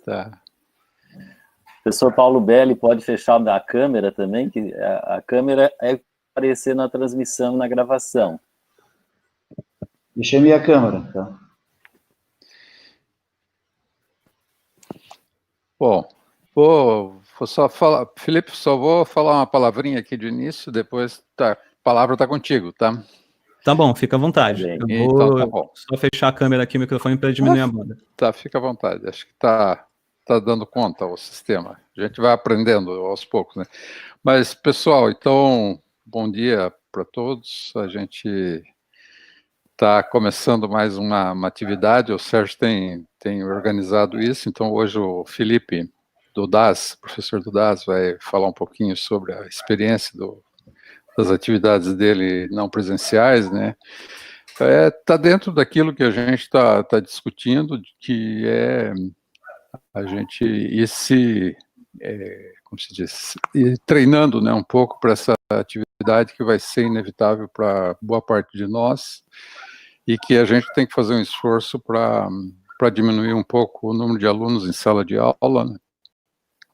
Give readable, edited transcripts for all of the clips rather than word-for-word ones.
Tá. O professor Paulo Belli pode fechar a câmera também, que a câmera é aparecer na transmissão, na gravação. Deixei minha câmera, tá? Bom, vou só falar, Felipe, só vou falar uma palavrinha aqui de início, depois a palavra está contigo, tá? Tá bom, fica à vontade. Bem, Eu vou então, tá bom. só fechar a câmera aqui, o microfone, para diminuir a banda. Tá, fica à vontade. Acho que tá dando conta o sistema. A gente vai aprendendo aos poucos, né? Mas, pessoal, então, bom dia para todos. A gente está começando mais uma atividade. O Sérgio tem organizado isso. Então, hoje o Felipe do DAS, professor do DAS, vai falar um pouquinho sobre a experiência das atividades dele não presenciais, né? Está dentro daquilo que a gente está discutindo, que é a gente ir como se diz, ir treinando, né, um pouco para essa atividade que vai ser inevitável para boa parte de nós e que a gente tem que fazer um esforço para diminuir um pouco o número de alunos em sala de aula, né?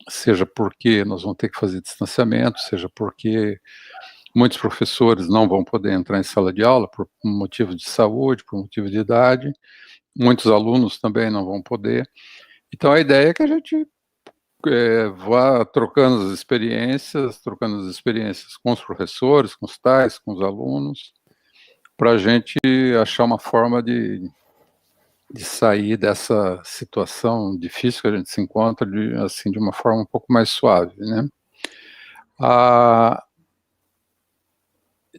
Seja porque nós vamos ter que fazer distanciamento, seja porque muitos professores não vão poder entrar em sala de aula por motivo de saúde, por motivo de idade, muitos alunos também não vão poder. Então, a ideia é que a gente vá trocando as experiências com os professores, com os tais, com os alunos, para a gente achar uma forma de sair dessa situação difícil que a gente se encontra, de uma forma um pouco mais suave, né?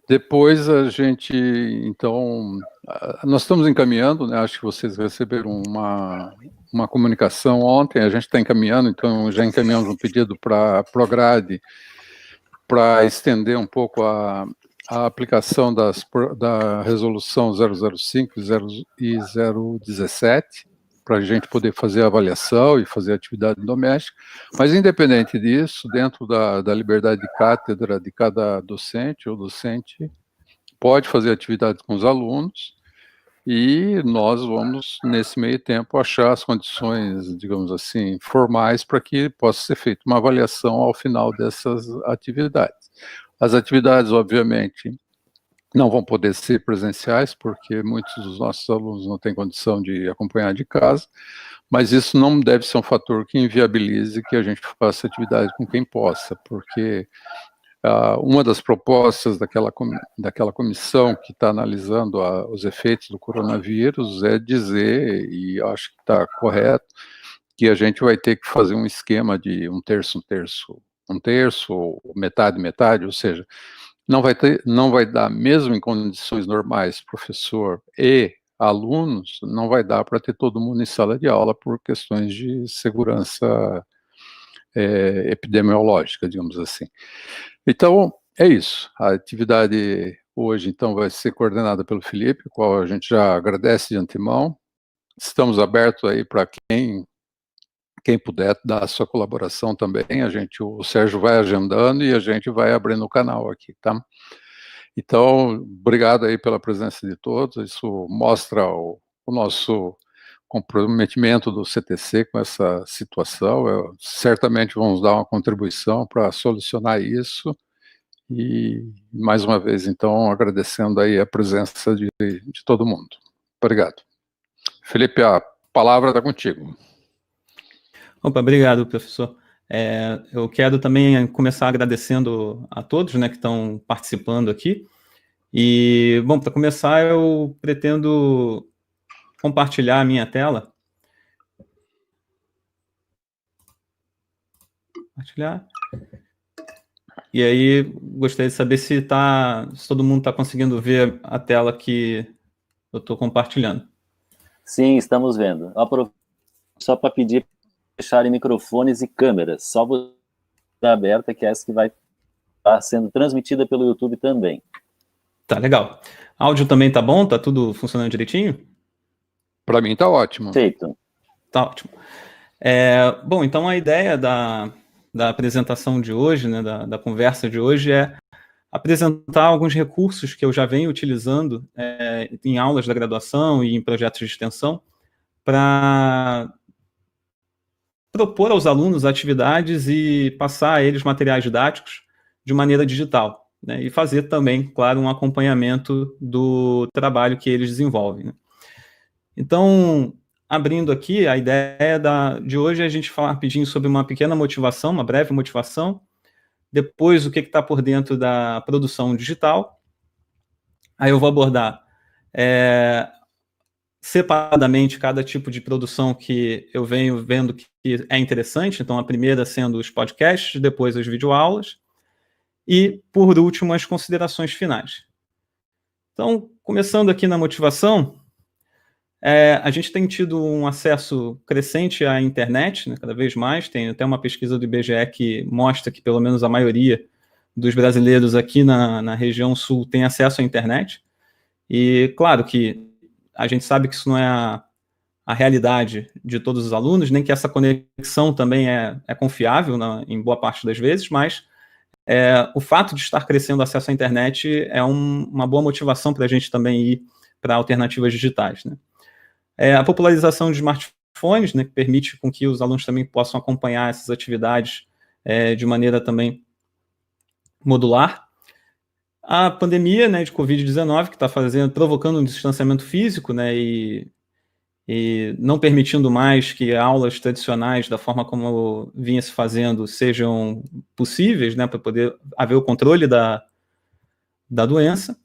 Depois a gente, então, nós estamos encaminhando, né, acho que vocês receberam uma comunicação ontem, a gente está encaminhando, então já encaminhamos um pedido para a Prograde para estender um pouco a aplicação da resolução 005 e 017, para a gente poder fazer a avaliação e fazer atividade doméstica, mas independente disso, dentro da liberdade de cátedra de cada docente, o docente pode fazer atividade com os alunos, e nós vamos, nesse meio tempo, achar as condições, digamos assim, formais para que possa ser feita uma avaliação ao final dessas atividades. As atividades, obviamente, não vão poder ser presenciais, porque muitos dos nossos alunos não têm condição de acompanhar de casa, mas isso não deve ser um fator que inviabilize que a gente faça atividade com quem possa, porque uma das propostas daquela comissão que está analisando os efeitos do coronavírus é dizer, e acho que está correto, que a gente vai ter que fazer um esquema de um terço, ou metade, ou seja, não vai dar, mesmo em condições normais, professor e alunos, não vai dar para ter todo mundo em sala de aula por questões de segurança epidemiológica, digamos assim. Então, é isso. A atividade hoje, então, vai ser coordenada pelo Felipe, o qual a gente já agradece de antemão. Estamos abertos aí para quem puder dar a sua colaboração também. O Sérgio vai agendando e a gente vai abrindo o canal aqui, tá? Então, obrigado aí pela presença de todos. Isso mostra o nosso comprometimento do CTC com essa situação. Certamente vamos dar uma contribuição para solucionar isso. E, mais uma vez, então, agradecendo aí a presença de todo mundo. Obrigado. Felipe, a palavra está contigo. Opa, obrigado, professor. Eu quero também começar agradecendo a todos, né, que estão participando aqui. E, bom, para começar, eu pretendo compartilhar a minha tela. Compartilhar. E aí, gostaria de saber se todo mundo está conseguindo ver a tela que eu estou compartilhando. Sim, estamos vendo. Só para pedir para fecharem microfones e câmeras. Só você aberta, que é essa que vai estar sendo transmitida pelo YouTube também. Tá, legal. Áudio também tá bom? Tá tudo funcionando direitinho? Para mim tá ótimo. Feito. Tá ótimo. Bom, então a ideia da apresentação de hoje, né, da conversa de hoje, é apresentar alguns recursos que eu já venho utilizando em aulas da graduação e em projetos de extensão para propor aos alunos atividades e passar a eles materiais didáticos de maneira digital, né? E fazer também, claro, um acompanhamento do trabalho que eles desenvolvem, né? Então, abrindo aqui, a ideia de hoje é a gente falar rapidinho sobre uma pequena motivação, uma breve motivação, depois o que está por dentro da produção digital. Aí eu vou abordar separadamente cada tipo de produção que eu venho vendo que é interessante. Então, a primeira sendo os podcasts, depois as videoaulas, e, por último, as considerações finais. Então, começando aqui na motivação, a gente tem tido um acesso crescente à internet, né, cada vez mais. Tem até uma pesquisa do IBGE que mostra que pelo menos a maioria dos brasileiros aqui na região sul tem acesso à internet. E claro que a gente sabe que isso não é a realidade de todos os alunos, nem que essa conexão também é confiável em boa parte das vezes, mas o fato de estar crescendo o acesso à internet é uma boa motivação para a gente também ir para alternativas digitais, né? A popularização de smartphones, né, que permite com que os alunos também possam acompanhar essas atividades de maneira também modular. A pandemia, né, de Covid-19, que está provocando um distanciamento físico, né, e não permitindo mais que aulas tradicionais, da forma como vinha se fazendo, sejam possíveis, né, para poder haver o controle da doença.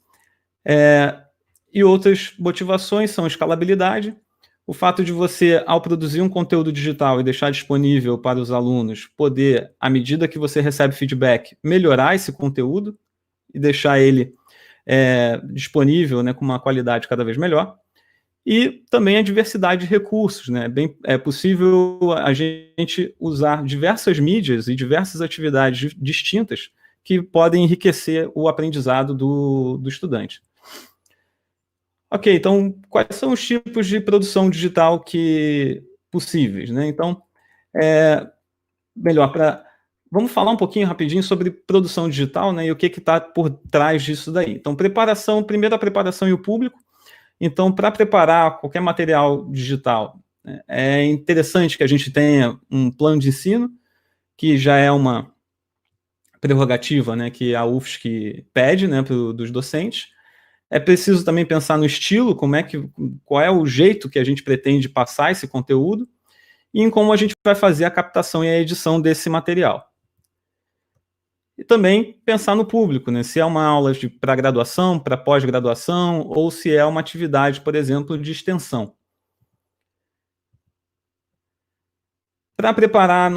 E outras motivações são a escalabilidade, o fato de você, ao produzir um conteúdo digital e deixar disponível para os alunos, poder, à medida que você recebe feedback, melhorar esse conteúdo e deixar ele disponível, né, com uma qualidade cada vez melhor. E também a diversidade de recursos, né? É possível a gente usar diversas mídias e diversas atividades distintas que podem enriquecer o aprendizado do estudante. Ok, então, quais são os tipos de produção digital possíveis, né? Então, vamos falar um pouquinho rapidinho sobre produção digital, né? E o que está por trás disso daí. Então, primeiro a preparação e o público. Então, para preparar qualquer material digital, né, é interessante que a gente tenha um plano de ensino, que já é uma prerrogativa, né, que a UFSC pede, né, dos docentes. É preciso também pensar no estilo, qual é o jeito que a gente pretende passar esse conteúdo e em como a gente vai fazer a captação e a edição desse material. E também pensar no público, né? Se é uma aula para graduação, para pós-graduação, ou se é uma atividade, por exemplo, de extensão. Para preparar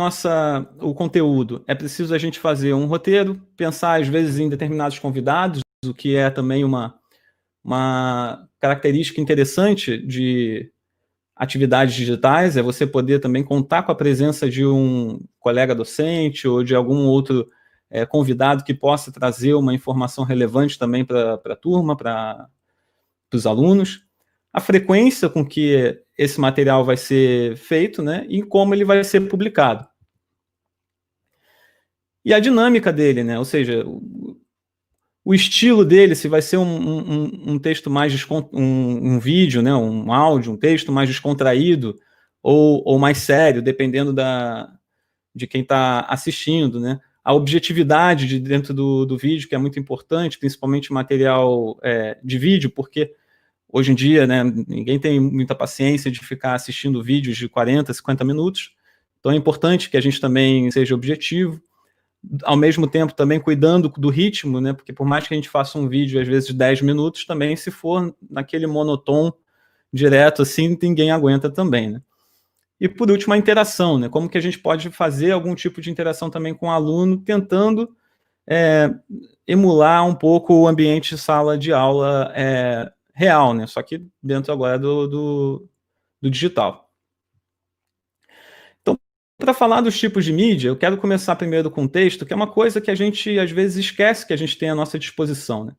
o conteúdo, é preciso a gente fazer um roteiro, pensar às vezes em determinados convidados, o que é também uma característica interessante de atividades digitais, é você poder também contar com a presença de um colega docente ou de algum outro convidado que possa trazer uma informação relevante também para a turma, para os alunos, a frequência com que esse material vai ser feito, né, e como ele vai ser publicado. E a dinâmica dele, né, ou seja, o estilo dele, se vai ser um texto mais um vídeo, né, um áudio, um texto mais descontraído ou mais sério, dependendo de quem está assistindo, né? A objetividade dentro do vídeo, que é muito importante, principalmente material de vídeo, porque hoje em dia, né, ninguém tem muita paciência de ficar assistindo vídeos de 40, 50 minutos, então é importante que a gente também seja objetivo, ao mesmo tempo também cuidando do ritmo, né, porque por mais que a gente faça um vídeo, às vezes, de 10 minutos, também se for naquele monotom direto, assim, ninguém aguenta também, né. E, por último, a interação, né? Como que a gente pode fazer algum tipo de interação também com o aluno, tentando emular um pouco o ambiente de sala de aula real, né? Só que dentro agora do digital. Então, para falar dos tipos de mídia, eu quero começar primeiro com o texto, que é uma coisa que a gente, às vezes, esquece que a gente tem à nossa disposição, né?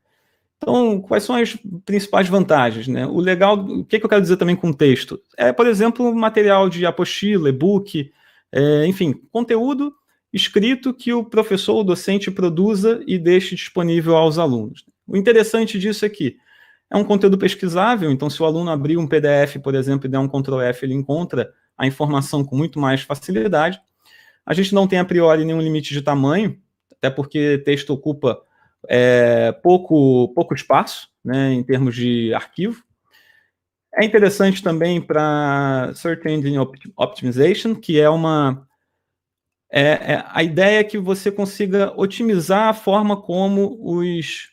Então, quais são as principais vantagens, né? O legal, o que eu quero dizer também com texto? Por exemplo, material de apostila, e-book, enfim, conteúdo escrito que o professor ou docente produza e deixe disponível aos alunos. O interessante disso é que é um conteúdo pesquisável, então se o aluno abrir um PDF, por exemplo, e der um Ctrl+F, ele encontra a informação com muito mais facilidade. A gente não tem, a priori, nenhum limite de tamanho, até porque texto ocupa pouco espaço, né, em termos de arquivo. É interessante também para Search Engine Optimization, que é a ideia é que você consiga otimizar a forma como os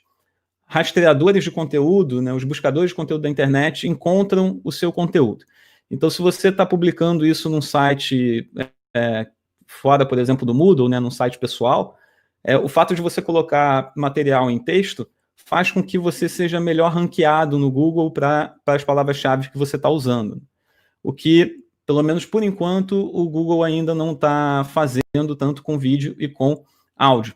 rastreadores de conteúdo, né, os buscadores de conteúdo da internet encontram o seu conteúdo. Então, se você está publicando isso num site fora, por exemplo, do Moodle, né, num site pessoal, o fato de você colocar material em texto faz com que você seja melhor ranqueado no Google para as palavras-chave que você está usando. O que, pelo menos por enquanto, o Google ainda não está fazendo tanto com vídeo e com áudio.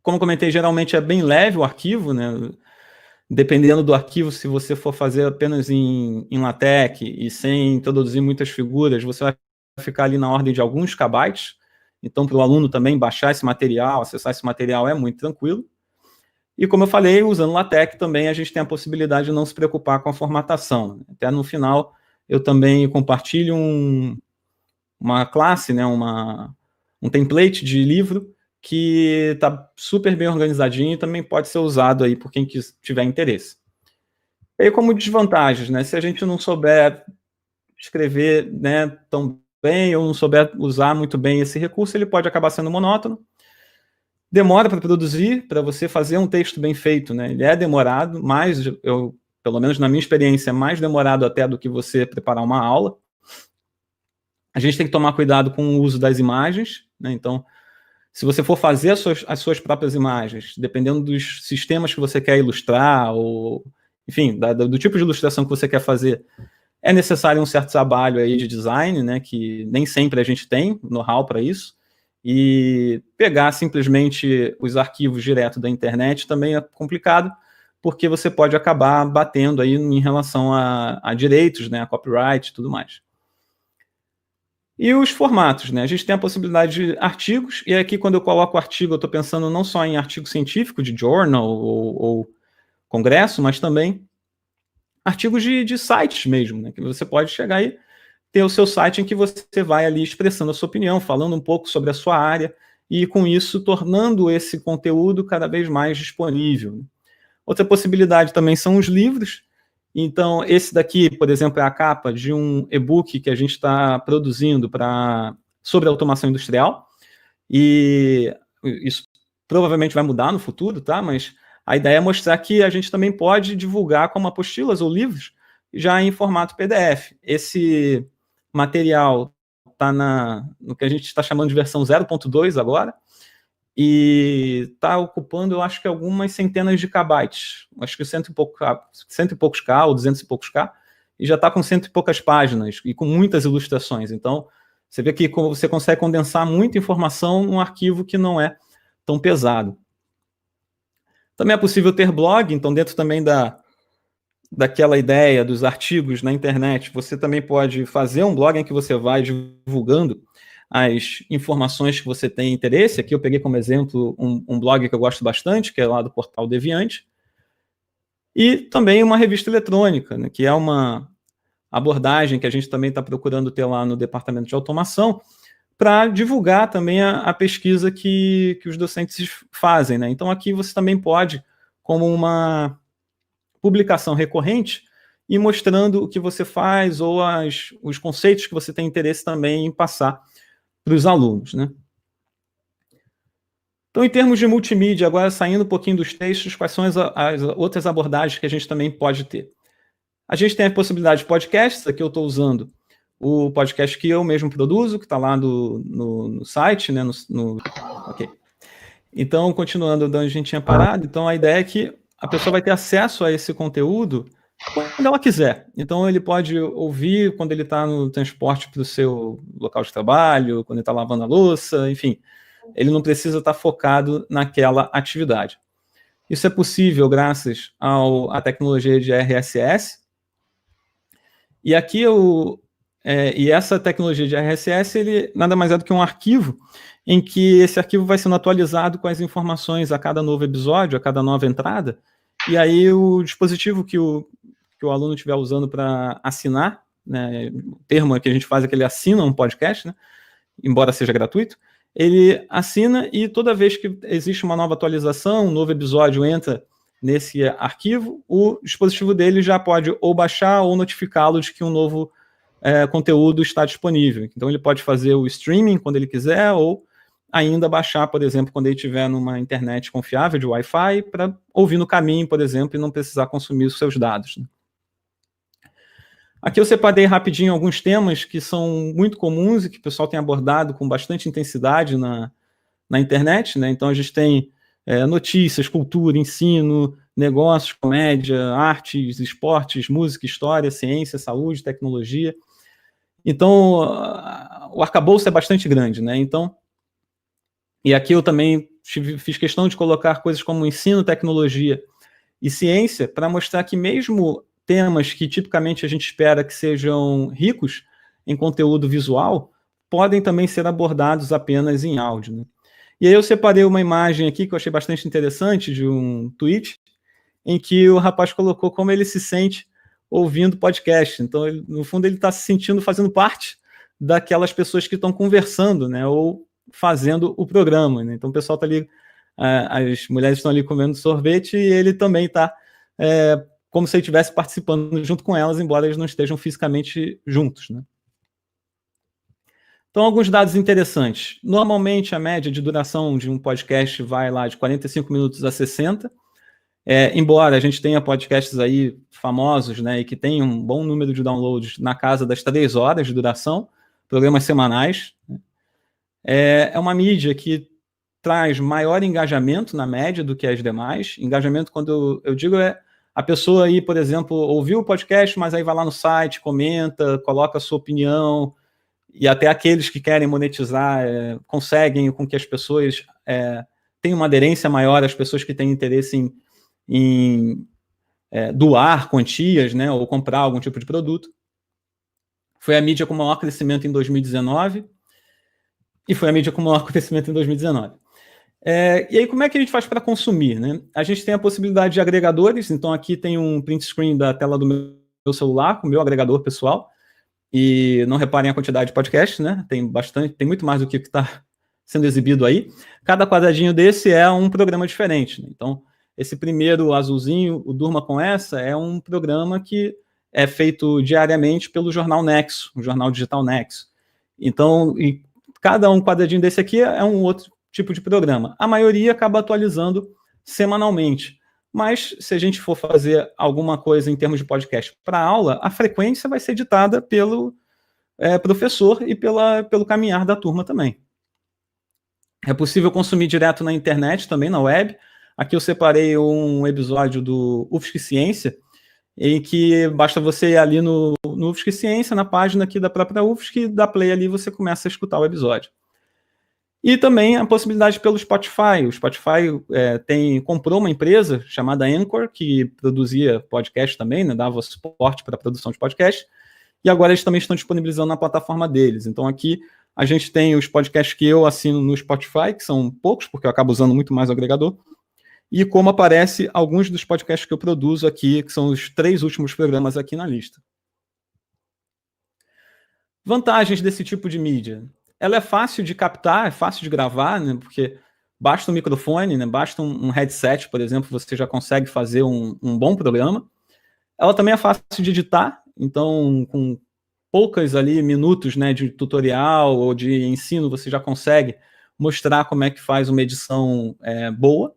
Como comentei, geralmente é bem leve o arquivo, né? Dependendo do arquivo, se você for fazer apenas em LaTeX e sem introduzir muitas figuras, você vai ficar ali na ordem de alguns kbytes. Então, para o aluno também baixar esse material, acessar esse material é muito tranquilo. E como eu falei, usando LaTeX também a gente tem a possibilidade de não se preocupar com a formatação. Até no final, eu também compartilho uma classe, né, um template de livro que está super bem organizadinho e também pode ser usado aí por quem tiver interesse. E aí, como desvantagens, né, se a gente não souber escrever, né, tão bem ou não souber usar muito bem esse recurso, ele pode acabar sendo monótono. Demora para produzir, para você fazer um texto bem feito, né? Ele é demorado, mas pelo menos na minha experiência, é mais demorado até do que você preparar uma aula. A gente tem que tomar cuidado com o uso das imagens, né? Então, se você for fazer as suas próprias imagens, dependendo dos sistemas que você quer ilustrar, ou, enfim, do tipo de ilustração que você quer fazer, é necessário um certo trabalho aí de design, né? Que nem sempre a gente tem know-how para isso. E pegar simplesmente os arquivos direto da internet também é complicado, porque você pode acabar batendo aí em relação a direitos, né, a copyright e tudo mais. E os formatos, né? A gente tem a possibilidade de artigos, e aqui quando eu coloco artigo, eu estou pensando não só em artigo científico, de journal ou congresso, mas também artigos de sites mesmo, né? Que você pode chegar aí, ter o seu site em que você vai ali expressando a sua opinião, falando um pouco sobre a sua área, e com isso tornando esse conteúdo cada vez mais disponível. Outra possibilidade também são os livros. Então, esse daqui, por exemplo, é a capa de um e-book que a gente está produzindo sobre automação industrial, e isso provavelmente vai mudar no futuro, tá? Mas a ideia é mostrar que a gente também pode divulgar como apostilas ou livros já em formato PDF. Esse material está no que a gente está chamando de versão 0.2 agora, e está ocupando, eu acho que algumas centenas de kbytes, acho que 100 e poucos K ou 200 e poucos K, e já está com 100 e poucas páginas, e com muitas ilustrações. Então, você vê que você consegue condensar muita informação num arquivo que não é tão pesado. Também é possível ter blog, então dentro também daquela ideia dos artigos na internet, você também pode fazer um blog em que você vai divulgando as informações que você tem interesse. Aqui eu peguei como exemplo um blog que eu gosto bastante, que é lá do portal Deviante, e também uma revista eletrônica, né, que é uma abordagem que a gente também está procurando ter lá no departamento de automação, para divulgar também a pesquisa que os docentes fazem, né? Então aqui você também pode, como uma publicação recorrente, e mostrando o que você faz ou os conceitos que você tem interesse também em passar para os alunos, né? Então, em termos de multimídia, agora saindo um pouquinho dos textos, quais são as outras abordagens que a gente também pode ter? A gente tem a possibilidade de podcasts. Aqui eu estou usando o podcast que eu mesmo produzo, que está lá no site, né? Ok. Então, continuando onde a gente tinha parado, então a ideia é que a pessoa vai ter acesso a esse conteúdo quando ela quiser. Então, ele pode ouvir quando ele está no transporte para o seu local de trabalho, quando ele está lavando a louça, enfim. Ele não precisa estar focado naquela atividade. Isso é possível graças à tecnologia de RSS. E aqui e essa tecnologia de RSS, ele nada mais é do que um arquivo em que esse arquivo vai sendo atualizado com as informações a cada novo episódio, a cada nova entrada, e aí o dispositivo que o aluno estiver usando para assinar né, o termo que a gente faz é que ele assina um podcast, né, embora seja gratuito, ele assina e toda vez que existe uma nova atualização, um novo episódio entra nesse arquivo, o dispositivo dele já pode ou baixar ou notificá-lo de que um novo conteúdo está disponível. Então ele pode fazer o streaming quando ele quiser ou ainda baixar, por exemplo, quando ele estiver numa internet confiável de Wi-Fi, para ouvir no caminho, por exemplo, e não precisar consumir os seus dados, né? Aqui eu separei rapidinho alguns temas que são muito comuns e que o pessoal tem abordado com bastante intensidade na internet, né? Então a gente tem notícias, cultura, ensino, negócios, comédia, artes, esportes, música, história, ciência, saúde, tecnologia. Então o arcabouço é bastante grande, né? Então, e aqui eu também fiz questão de colocar coisas como ensino, tecnologia e ciência para mostrar que mesmo temas que tipicamente a gente espera que sejam ricos em conteúdo visual podem também ser abordados apenas em áudio, né? E aí eu separei uma imagem aqui que eu achei bastante interessante de um tweet em que o rapaz colocou como ele se sente ouvindo podcast. Então, no fundo, ele está se sentindo fazendo parte daquelas pessoas que estão conversando, né, ou fazendo o programa, né? Então, o pessoal está ali, as mulheres estão ali comendo sorvete e ele também está como se ele estivesse participando junto com elas, embora eles não estejam fisicamente juntos, né? Então, alguns dados interessantes. Normalmente, a média de duração de um podcast vai lá de 45 minutos a 60. Embora a gente tenha podcasts aí famosos, né, e que tem um bom número de downloads na casa das 3 horas de duração, programas semanais, né? É uma mídia que traz maior engajamento na média do que as demais. Engajamento, quando eu digo, a pessoa aí, por exemplo, ouviu o podcast, mas aí vai lá no site, comenta, coloca a sua opinião, e até aqueles que querem monetizar conseguem com que as pessoas tenham uma aderência maior, as pessoas que têm interesse em doar quantias, né, ou comprar algum tipo de produto. Foi a mídia com maior crescimento em 2019 e foi a mídia com maior crescimento em 2019. E aí, como é que a gente faz para consumir, né? A gente tem a possibilidade de agregadores, então aqui tem um print screen da tela do meu celular, com o meu agregador pessoal, e não reparem a quantidade de podcasts, né? Tem muito mais do que está sendo exibido aí. Cada quadradinho desse é um programa diferente, né? Então, esse primeiro azulzinho, o Durma com Essa, é um programa que é feito diariamente pelo jornal Nexo, o jornal digital Nexo. Então, e cada um quadradinho desse aqui é um outro tipo de programa. A maioria acaba atualizando semanalmente. Mas, se a gente for fazer alguma coisa em termos de podcast para aula, a frequência vai ser ditada pelo professor e pelo caminhar da turma também. É possível consumir direto na internet, também na web. Aqui eu separei um episódio do UFSC Ciência, em que basta você ir ali no UFSC Ciência, na página aqui da própria UFSC, dá play ali e você começa a escutar o episódio. E também a possibilidade pelo Spotify. O Spotify comprou uma empresa chamada Anchor, que produzia podcast também, né, dava suporte para a produção de podcast, e agora eles também estão disponibilizando na plataforma deles. Então aqui a gente tem os podcasts que eu assino no Spotify, que são poucos, porque eu acabo usando muito mais o agregador, e como aparece alguns dos podcasts que eu produzo aqui, que são os 3 últimos programas aqui na lista. Vantagens desse tipo de mídia. Ela é fácil de captar, é fácil de gravar, né, porque basta um microfone, né, basta um headset, por exemplo, você já consegue fazer um bom programa. Ela também é fácil de editar, então com poucos ali minutos, né, de tutorial ou de ensino, você já consegue mostrar como é que faz uma edição boa.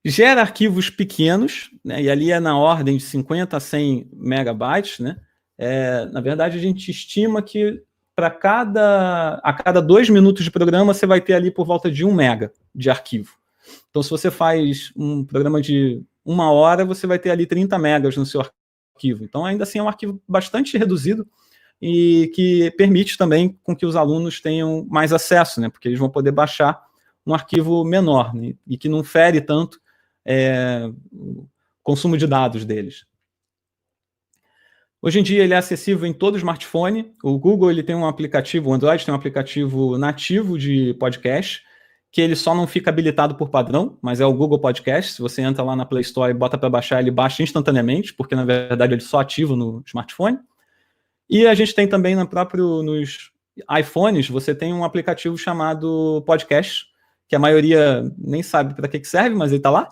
Gera arquivos pequenos, né, e ali é na ordem de 50 a 100 megabytes, né? Na verdade, a gente estima que a cada 2 minutos de programa, você vai ter ali por volta de 1 mega de arquivo. Então, se você faz um programa de 1 hora, você vai ter ali 30 megas no seu arquivo. Então, ainda assim, é um arquivo bastante reduzido e que permite também com que os alunos tenham mais acesso, né? Porque eles vão poder baixar um arquivo menor, né? E que não fere tanto o consumo de dados deles. Hoje em dia ele é acessível em todo smartphone. O Google ele tem um aplicativo, o Android tem um aplicativo nativo de podcast, que ele só não fica habilitado por padrão, mas é o Google Podcast. Se você entra lá na Play Store e bota para baixar, ele baixa instantaneamente, porque na verdade ele só ativa no smartphone. E a gente tem também nos iPhones, você tem um aplicativo chamado Podcast, que a maioria nem sabe para que serve, mas ele está lá.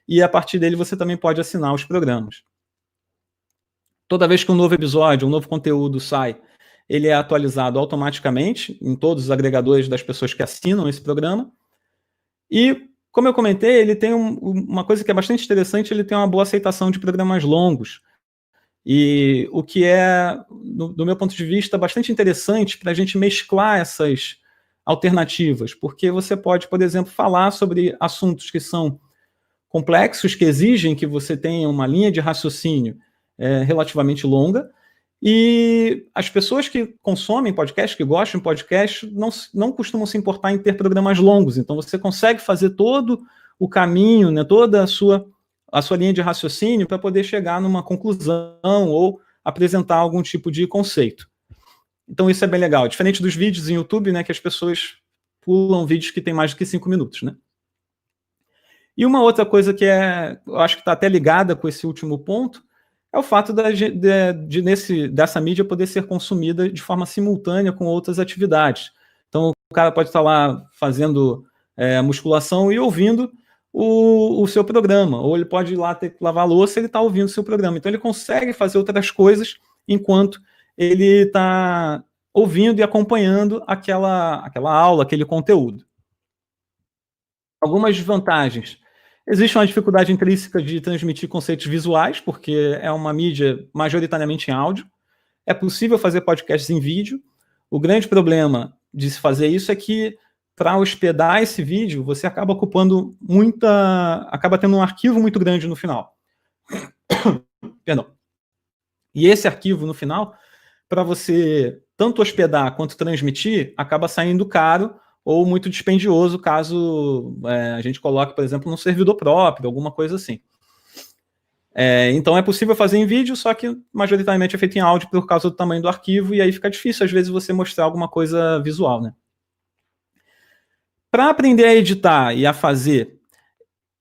E a partir dele você também pode assinar os programas. Toda vez que um novo episódio, um novo conteúdo sai, ele é atualizado automaticamente em todos os agregadores das pessoas que assinam esse programa. E, como eu comentei, ele tem uma coisa que é bastante interessante, ele tem uma boa aceitação de programas longos. E o que é, do meu ponto de vista, bastante interessante para a gente mesclar essas alternativas, porque você pode, por exemplo, falar sobre assuntos que são complexos, que exigem que você tenha uma linha de raciocínio relativamente longa, e as pessoas que consomem podcast, que gostam de podcast, não costumam se importar em ter programas longos. Então você consegue fazer todo o caminho, né, toda a sua linha de raciocínio para poder chegar numa conclusão ou apresentar algum tipo de conceito. Então isso é bem legal. Diferente dos vídeos em YouTube, né, que as pessoas pulam vídeos que têm mais do que 5 minutos, né? E uma outra coisa que eu acho que está até ligada com esse último ponto, é o fato dessa mídia poder ser consumida de forma simultânea com outras atividades. Então, o cara pode estar lá fazendo musculação e ouvindo o seu programa, ou ele pode ir lá ter que lavar a louça e ele está ouvindo o seu programa. Então, ele consegue fazer outras coisas enquanto ele está ouvindo e acompanhando aquela aula, aquele conteúdo. Algumas desvantagens. Existe uma dificuldade intrínseca de transmitir conceitos visuais, porque é uma mídia majoritariamente em áudio. É possível fazer podcasts em vídeo. O grande problema de se fazer isso é que, para hospedar esse vídeo, você acaba ocupando acaba tendo um arquivo muito grande no final. Perdão. E esse arquivo, no final, para você tanto hospedar quanto transmitir, acaba saindo caro ou muito dispendioso, caso a gente coloque, por exemplo, num servidor próprio, alguma coisa assim. Então é possível fazer em vídeo, só que majoritariamente é feito em áudio por causa do tamanho do arquivo, e aí fica difícil, às vezes, você mostrar alguma coisa visual, né? Para aprender a editar e a fazer,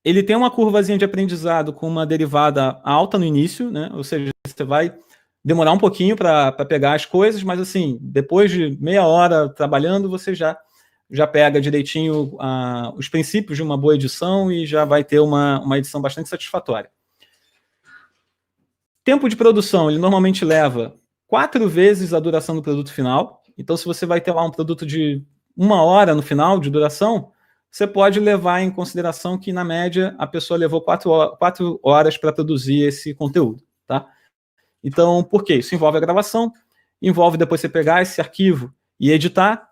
ele tem uma curvazinha de aprendizado com uma derivada alta no início, né? Ou seja, você vai demorar um pouquinho para pegar as coisas, mas assim, depois de meia hora trabalhando, você já pega direitinho os princípios de uma boa edição e já vai ter uma edição bastante satisfatória. Tempo de produção, ele normalmente leva 4 vezes a duração do produto final. Então, se você vai ter lá um produto de 1 hora no final de duração, você pode levar em consideração que, na média, a pessoa levou 4 horas para produzir esse conteúdo, tá? Então, por quê? Isso envolve a gravação, envolve depois você pegar esse arquivo e editar,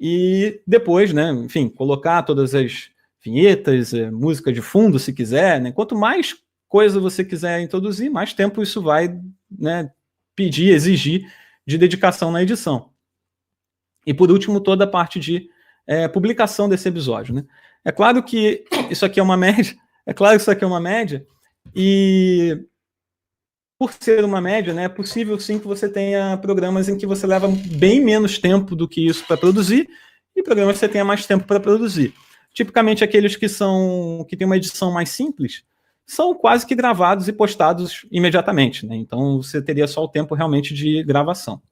e depois, né, enfim, colocar todas as vinhetas, música de fundo, se quiser, né? Quanto mais coisa você quiser introduzir, mais tempo isso vai, né, exigir de dedicação na edição. E, por último, toda a parte de publicação desse episódio, né? É claro que isso aqui é uma média, e por ser uma média, né, é possível sim que você tenha programas em que você leva bem menos tempo do que isso para produzir, e programas que você tenha mais tempo para produzir. Tipicamente, aqueles que têm uma edição mais simples são quase que gravados e postados imediatamente, né? Então, você teria só o tempo realmente de gravação.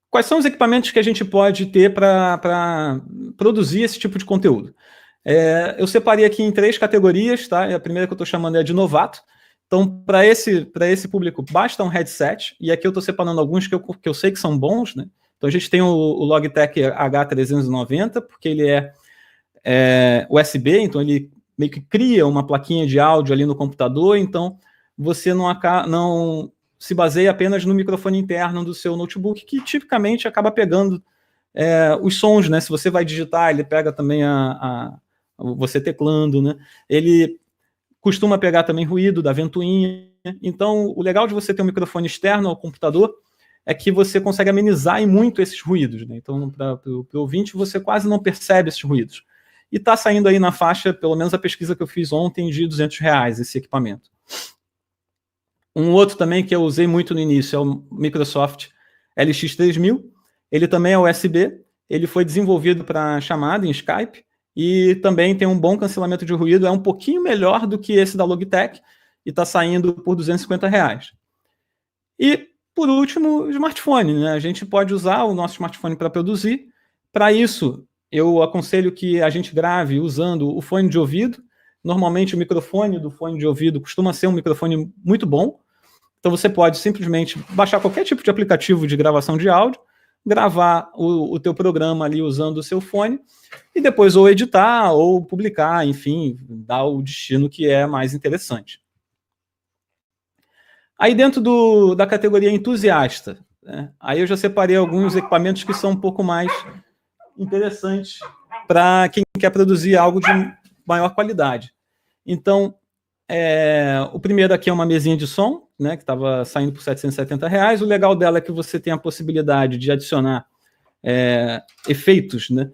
Quais são os equipamentos que a gente pode ter para produzir esse tipo de conteúdo? Eu separei aqui em 3 categorias, tá? A primeira que eu estou chamando é de novato. Então, para esse público, basta um headset, e aqui eu estou separando alguns que eu sei que são bons, né? Então, a gente tem o Logitech H390, porque ele é USB, então ele meio que cria uma plaquinha de áudio ali no computador, então você não se baseia apenas no microfone interno do seu notebook, que tipicamente acaba pegando os sons, né? Se você vai digitar, ele pega também você teclando, né? Ele costuma pegar também ruído da ventoinha. Então, o legal de você ter um microfone externo ao computador é que você consegue amenizar em muito esses ruídos, né? Então, para o ouvinte, você quase não percebe esses ruídos. E está saindo aí na faixa, pelo menos a pesquisa que eu fiz ontem, de R$200 esse equipamento. Um outro também que eu usei muito no início é o Microsoft LX3000. Ele também é USB, ele foi desenvolvido para chamada em Skype, e também tem um bom cancelamento de ruído, é um pouquinho melhor do que esse da Logitech, e está saindo por R$250. E por último, o smartphone, né? A gente pode usar o nosso smartphone para produzir. Para isso, eu aconselho que a gente grave usando o fone de ouvido. Normalmente, o microfone do fone de ouvido costuma ser um microfone muito bom. Então, você pode simplesmente baixar qualquer tipo de aplicativo de gravação de áudio, gravar o teu programa ali usando o seu fone, e depois ou editar ou publicar, enfim, dar o destino que é mais interessante. Aí dentro da categoria entusiasta, né, aí eu já separei alguns equipamentos que são um pouco mais interessantes para quem quer produzir algo de maior qualidade. Então, o primeiro aqui é uma mesinha de som, né, que estava saindo por R$770. O legal dela é que você tem a possibilidade de adicionar efeitos, né,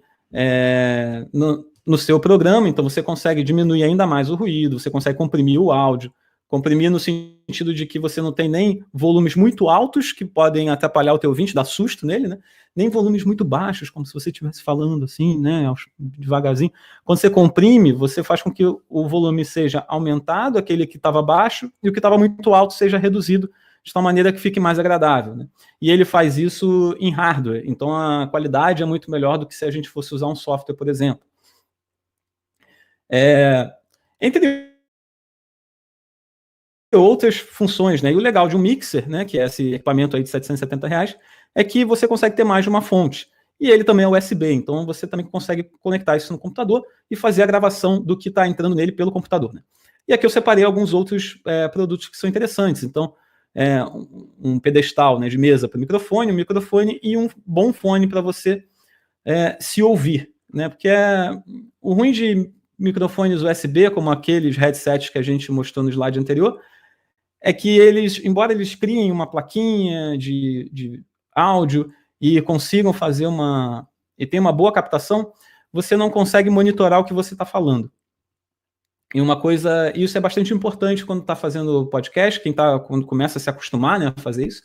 no seu programa, então você consegue diminuir ainda mais o ruído, você consegue comprimir o áudio, comprimir no sentido de que você não tem nem volumes muito altos que podem atrapalhar o teu ouvinte, dar susto nele, né? Nem volumes muito baixos, como se você estivesse falando assim, né, devagarzinho. Quando você comprime, você faz com que o volume seja aumentado, aquele que estava baixo, e o que estava muito alto seja reduzido, de tal maneira que fique mais agradável, né? E ele faz isso em hardware, então a qualidade é muito melhor do que se a gente fosse usar um software, por exemplo. Entre outras funções, né? E o legal de um mixer, né, que é esse equipamento aí de R$770, é que você consegue ter mais de uma fonte. E ele também é USB, então você também consegue conectar isso no computador e fazer a gravação do que está entrando nele pelo computador, né? E aqui eu separei alguns outros produtos que são interessantes. Então, um pedestal, né, de mesa para o microfone, um microfone e um bom fone para você se ouvir, né? Porque o ruim de microfones USB, como aqueles headsets que a gente mostrou no slide anterior, é que eles, embora eles criem uma plaquinha de áudio e consigam fazer e tenham uma boa captação, você não consegue monitorar o que você está falando. E isso é bastante importante quando está fazendo podcast, quando começa a se acostumar, né, a fazer isso,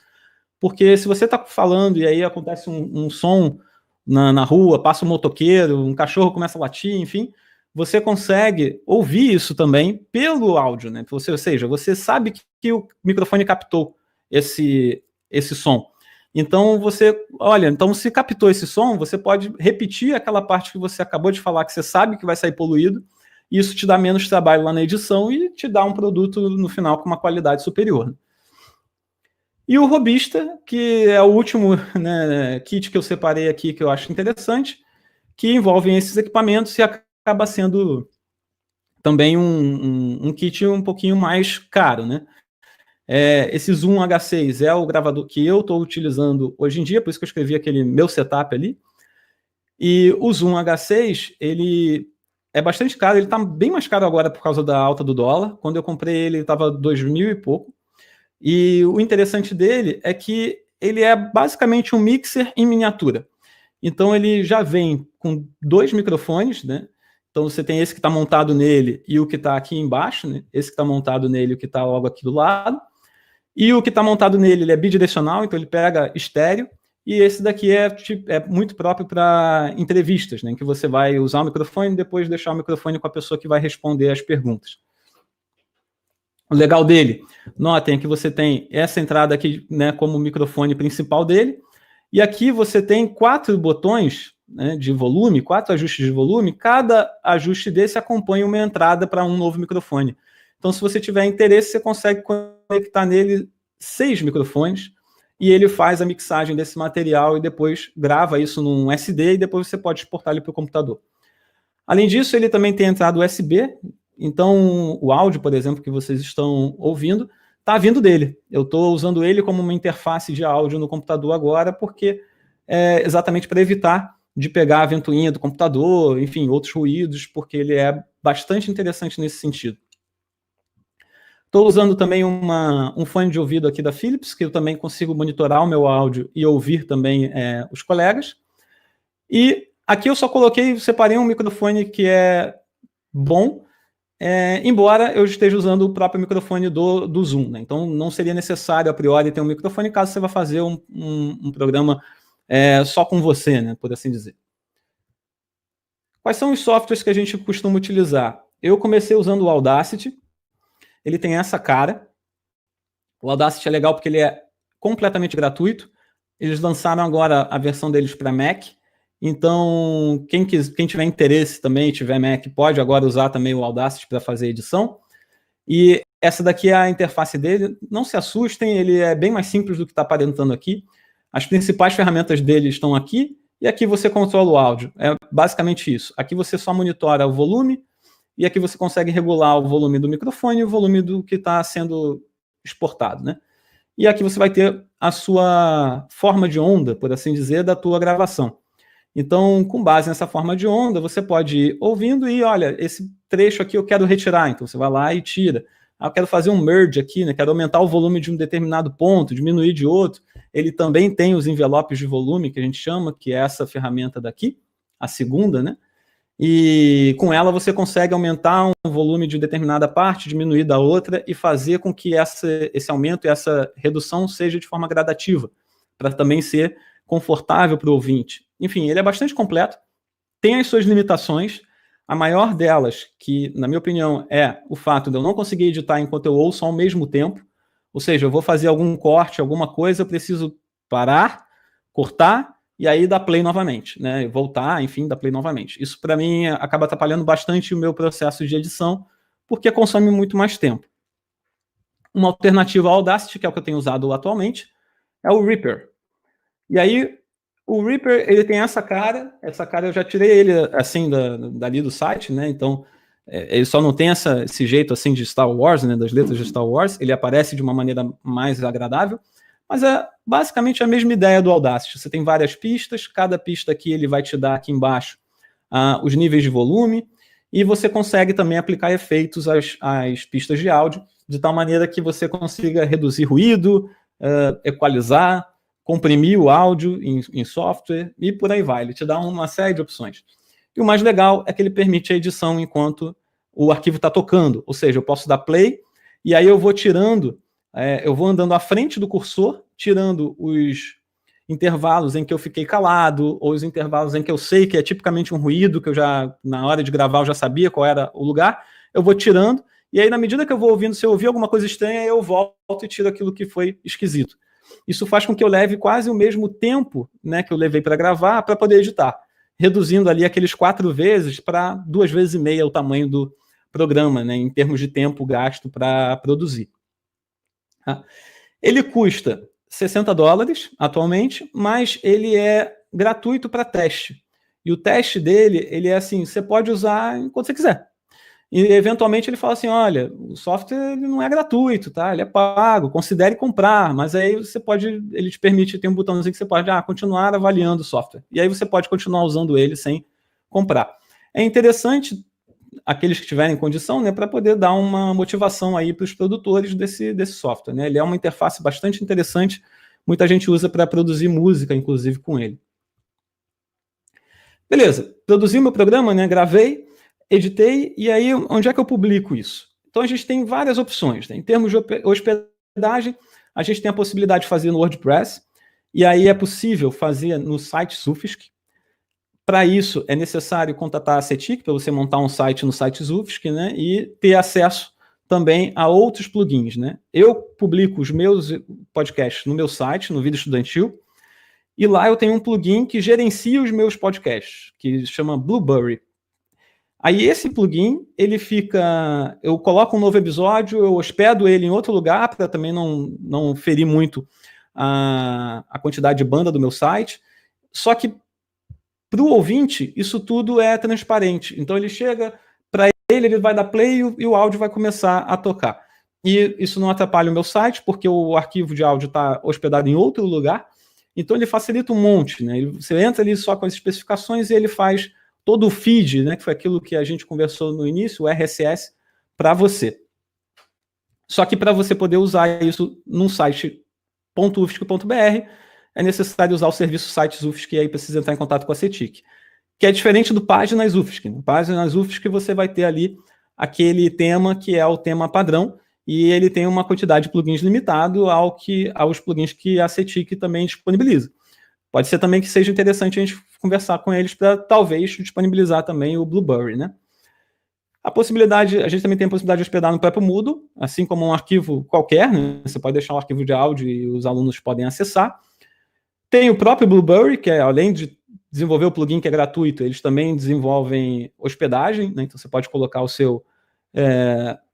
porque se você está falando e aí acontece um som na rua, passa um motoqueiro, um cachorro começa a latir, enfim, você consegue ouvir isso também pelo áudio, né? Ou seja, você sabe que o microfone captou esse som. Então, então se captou esse som, você pode repetir aquela parte que você acabou de falar, que você sabe que vai sair poluído, e isso te dá menos trabalho lá na edição e te dá um produto no final com uma qualidade superior, né? E o Robista, que é o último, né, kit que eu separei aqui, que eu acho interessante, que envolvem esses equipamentos e acaba sendo também um kit um pouquinho mais caro, né? Esse Zoom H6 é o gravador que eu estou utilizando hoje em dia, por isso que eu escrevi aquele meu setup ali. E o Zoom H6, ele é bastante caro, ele está bem mais caro agora por causa da alta do dólar. Quando eu comprei ele estava 2.000 e pouco. E o interessante dele é que ele é basicamente um mixer em miniatura. Então ele já vem com 2 microfones, né? Então você tem esse que está montado nele e o que está aqui embaixo, né? Esse que está montado nele e o que está logo aqui do lado. E o que está montado nele, ele é bidirecional, então ele pega estéreo. E esse daqui é muito próprio para entrevistas, né? Em que você vai usar o microfone e depois deixar o microfone com a pessoa que vai responder as perguntas. O legal dele, notem que você tem essa entrada aqui, né, como microfone principal dele, e aqui você tem 4 botões, né, de volume, 4 ajustes de volume, cada ajuste desse acompanha uma entrada para um novo microfone. Então, se você tiver interesse, você consegue conectar nele 6 microfones, e ele faz a mixagem desse material e depois grava isso num SD, e depois você pode exportar ele para o computador. Além disso, ele também tem entrada USB. Então, o áudio, por exemplo, que vocês estão ouvindo, está vindo dele. Eu estou usando ele como uma interface de áudio no computador agora, porque é exatamente para evitar de pegar a ventoinha do computador, enfim, outros ruídos, porque ele é bastante interessante nesse sentido. Estou usando também um fone de ouvido aqui da Philips, que eu também consigo monitorar o meu áudio e ouvir também os colegas. E aqui eu só separei um microfone que é bom, embora eu esteja usando o próprio microfone do Zoom, né? Então não seria necessário a priori ter um microfone caso você vá fazer um programa só com você, né, por assim dizer. Quais são os softwares que a gente costuma utilizar? Eu comecei usando o Audacity. Ele tem essa cara. O Audacity é legal porque ele é completamente gratuito. Eles lançaram agora a versão deles para Mac. Então, quem tiver interesse também, tiver Mac, pode agora usar também o Audacity para fazer edição. E essa daqui é a interface dele. Não se assustem, ele é bem mais simples do que está aparentando aqui. As principais ferramentas dele estão aqui, e aqui você controla o áudio. É basicamente isso. Aqui você só monitora o volume, e aqui você consegue regular o volume do microfone e o volume do que está sendo exportado, né? E aqui você vai ter a sua forma de onda, por assim dizer, da tua gravação. Então, com base nessa forma de onda, você pode ir ouvindo e, olha, esse trecho aqui eu quero retirar. Então, você vai lá e tira. Eu quero fazer um merge aqui, né? Quero aumentar o volume de um determinado ponto, diminuir de outro. Ele também tem os envelopes de volume, que a gente chama, que é essa ferramenta daqui, a segunda, né? E com ela você consegue aumentar um volume de determinada parte, diminuir da outra e fazer com que esse aumento e essa redução seja de forma gradativa, para também ser confortável para o ouvinte. Enfim, ele é bastante completo, tem as suas limitações. A maior delas, que na minha opinião é o fato de eu não conseguir editar enquanto eu ouço ao mesmo tempo, ou seja, eu vou fazer algum corte, alguma coisa, eu preciso parar, cortar e aí dar play novamente, né? Voltar, enfim, dar play novamente. Isso para mim acaba atrapalhando bastante o meu processo de edição, porque consome muito mais tempo. Uma alternativa ao Audacity, que é o que eu tenho usado atualmente, é o Reaper. E aí, o Reaper, ele tem essa cara eu já tirei ele, assim, dali do site, né, então, ele só não tem esse jeito, assim, de Star Wars, né, das letras de Star Wars, ele aparece de uma maneira mais agradável, mas é basicamente a mesma ideia do Audacity. Você tem várias pistas, cada pista aqui ele vai te dar aqui embaixo os níveis de volume, e você consegue também aplicar efeitos às pistas de áudio, de tal maneira que você consiga reduzir ruído, equalizar, comprimir o áudio em software e por aí vai. Ele te dá uma série de opções. E o mais legal é que ele permite a edição enquanto o arquivo está tocando. Ou seja, eu posso dar play e aí eu vou tirando, eu vou andando à frente do cursor, tirando os intervalos em que eu fiquei calado ou os intervalos em que eu sei que é tipicamente um ruído, que eu já, na hora de gravar, eu já sabia qual era o lugar. Eu vou tirando e aí, na medida que eu vou ouvindo, se eu ouvir alguma coisa estranha, eu volto e tiro aquilo que foi esquisito. Isso faz com que eu leve quase o mesmo tempo, né, que eu levei para gravar para poder editar, reduzindo ali aqueles 4 vezes para 2 vezes e meia o tamanho do programa, né, em termos de tempo gasto para produzir. Ele custa $60 atualmente, mas ele é gratuito para teste. E o teste dele, ele é assim, você pode usar enquanto você quiser. E, eventualmente, ele fala assim, olha, o software ele não é gratuito, tá? Ele é pago, considere comprar, mas aí ele te permite, tem um botãozinho que você pode continuar avaliando o software. E aí você pode continuar usando ele sem comprar. É interessante, aqueles que tiverem condição, né, para poder dar uma motivação aí para os produtores desse software, né? Ele é uma interface bastante interessante, muita gente usa para produzir música, inclusive, com ele. Beleza, produzi o meu programa, né, gravei, editei, e aí onde é que eu publico isso? Então a gente tem várias opções, né? Em termos de hospedagem, a gente tem a possibilidade de fazer no WordPress, e aí é possível fazer no site Sufisc. Para isso é necessário contatar a CETIC, para você montar um site no site Sufisc, né? E ter acesso também a outros plugins, né? Eu publico os meus podcasts no meu site, no Vida Estudantil, e lá eu tenho um plugin que gerencia os meus podcasts, que se chama Blueberry. Aí esse plugin, ele fica... Eu coloco um novo episódio, eu hospedo ele em outro lugar, para também não ferir muito a quantidade de banda do meu site. Só que, para o ouvinte, isso tudo é transparente. Então ele chega, para ele vai dar play e o áudio vai começar a tocar. E isso não atrapalha o meu site, porque o arquivo de áudio está hospedado em outro lugar. Então ele facilita um monte, né? Você entra ali só com as especificações e ele faz todo o feed, né, que foi aquilo que a gente conversou no início, o RSS, para você. Só que para você poder usar isso num site .ufsc.br, é necessário usar o serviço Sites Ufsc, e aí precisa entrar em contato com a CETIC, que é diferente do Páginas Ufsc. No Páginas Ufsc você vai ter ali aquele tema que é o tema padrão, e ele tem uma quantidade de plugins limitado aos plugins que a CETIC também disponibiliza. Pode ser também que seja interessante a gente conversar com eles para talvez disponibilizar também o Blueberry, né? A gente também tem a possibilidade de hospedar no próprio Moodle, assim como um arquivo qualquer, né? Você pode deixar um arquivo de áudio e os alunos podem acessar. Tem o próprio Blueberry, que além de desenvolver o plugin que é gratuito, eles também desenvolvem hospedagem, né? Então você pode colocar o seu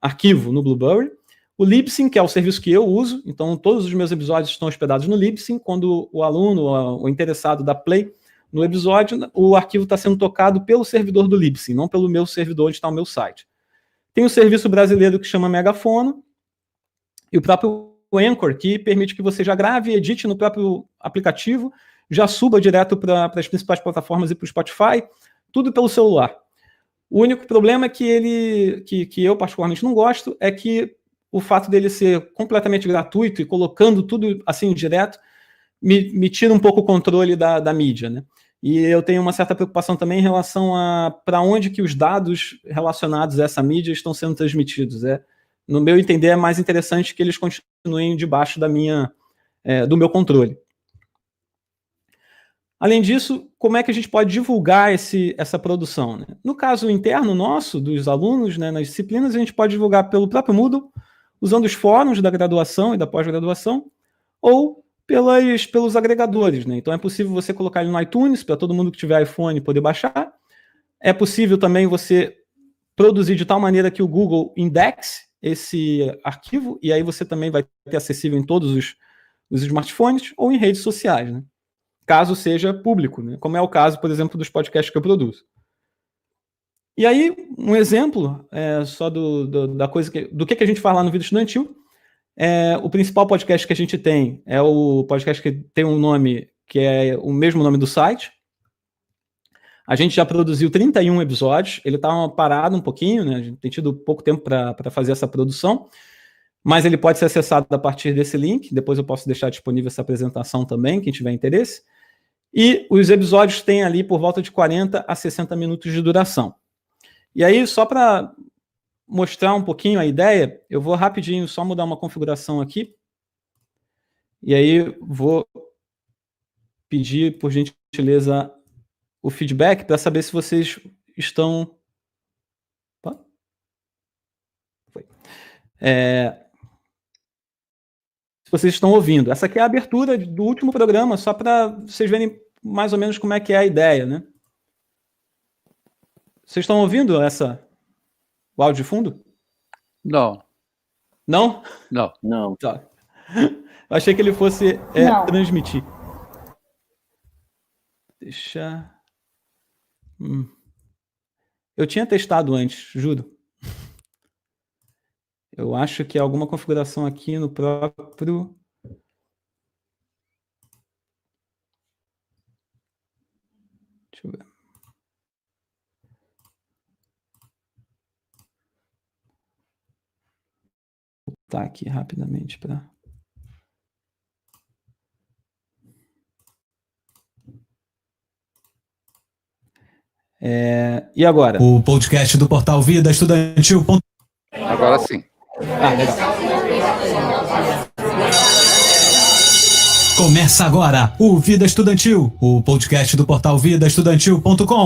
arquivo no Blueberry. O Libsyn, que é o serviço que eu uso, então todos os meus episódios estão hospedados no Libsyn. Quando o aluno, o interessado dá play no episódio, o arquivo está sendo tocado pelo servidor do Libsyn, não pelo meu servidor onde está o meu site. Tem o serviço brasileiro que chama Megafono, e o próprio Anchor, que permite que você já grave e edite no próprio aplicativo, já suba direto para as principais plataformas e para o Spotify, tudo pelo celular. O único problema é que eu particularmente não gosto é que o fato dele ser completamente gratuito e colocando tudo assim direto me tira um pouco o controle da mídia, né? E eu tenho uma certa preocupação também em relação a para onde que os dados relacionados a essa mídia estão sendo transmitidos. No meu entender, é mais interessante que eles continuem debaixo do meu controle. Além disso, como é que a gente pode divulgar essa produção, né? No caso interno nosso, dos alunos, né, nas disciplinas, a gente pode divulgar pelo próprio Moodle, usando os fóruns da graduação e da pós-graduação, ou pelos agregadores, né? Então é possível você colocar ele no iTunes, para todo mundo que tiver iPhone poder baixar. É possível também você produzir de tal maneira que o Google indexe esse arquivo, e aí você também vai ter acessível em todos os smartphones ou em redes sociais, né? Caso seja público, né? Como é o caso, por exemplo, dos podcasts que eu produzo. E aí, um exemplo só da coisa do que a gente faz lá no Vida Estudantil. O principal podcast que a gente tem é o podcast que tem um nome que é o mesmo nome do site. A gente já produziu 31 episódios, ele está parado um pouquinho, né? A gente tem tido pouco tempo para fazer essa produção, mas ele pode ser acessado a partir desse link. Depois eu posso deixar disponível essa apresentação também, quem tiver interesse. E os episódios têm ali por volta de 40 a 60 minutos de duração. E aí, só para mostrar um pouquinho a ideia, eu vou rapidinho só mudar uma configuração aqui. E aí vou pedir, por gentileza, o feedback para saber se vocês estão... Opa. Foi. Se vocês estão ouvindo. Essa aqui é a abertura do último programa, só para vocês verem mais ou menos como é que é a ideia, né? Vocês estão ouvindo o áudio de fundo? Não. Não? Não. Não. Tá. Eu achei que ele fosse transmitir. Deixa... Eu tinha testado antes, juro. Eu acho que é alguma configuração aqui no próprio... Deixa eu ver. Vou voltar aqui rapidamente para... E agora? O podcast do Portal Vida Estudantil. Agora sim. Legal. Começa agora o Vida Estudantil, o podcast do Portal vidaestudantil.com.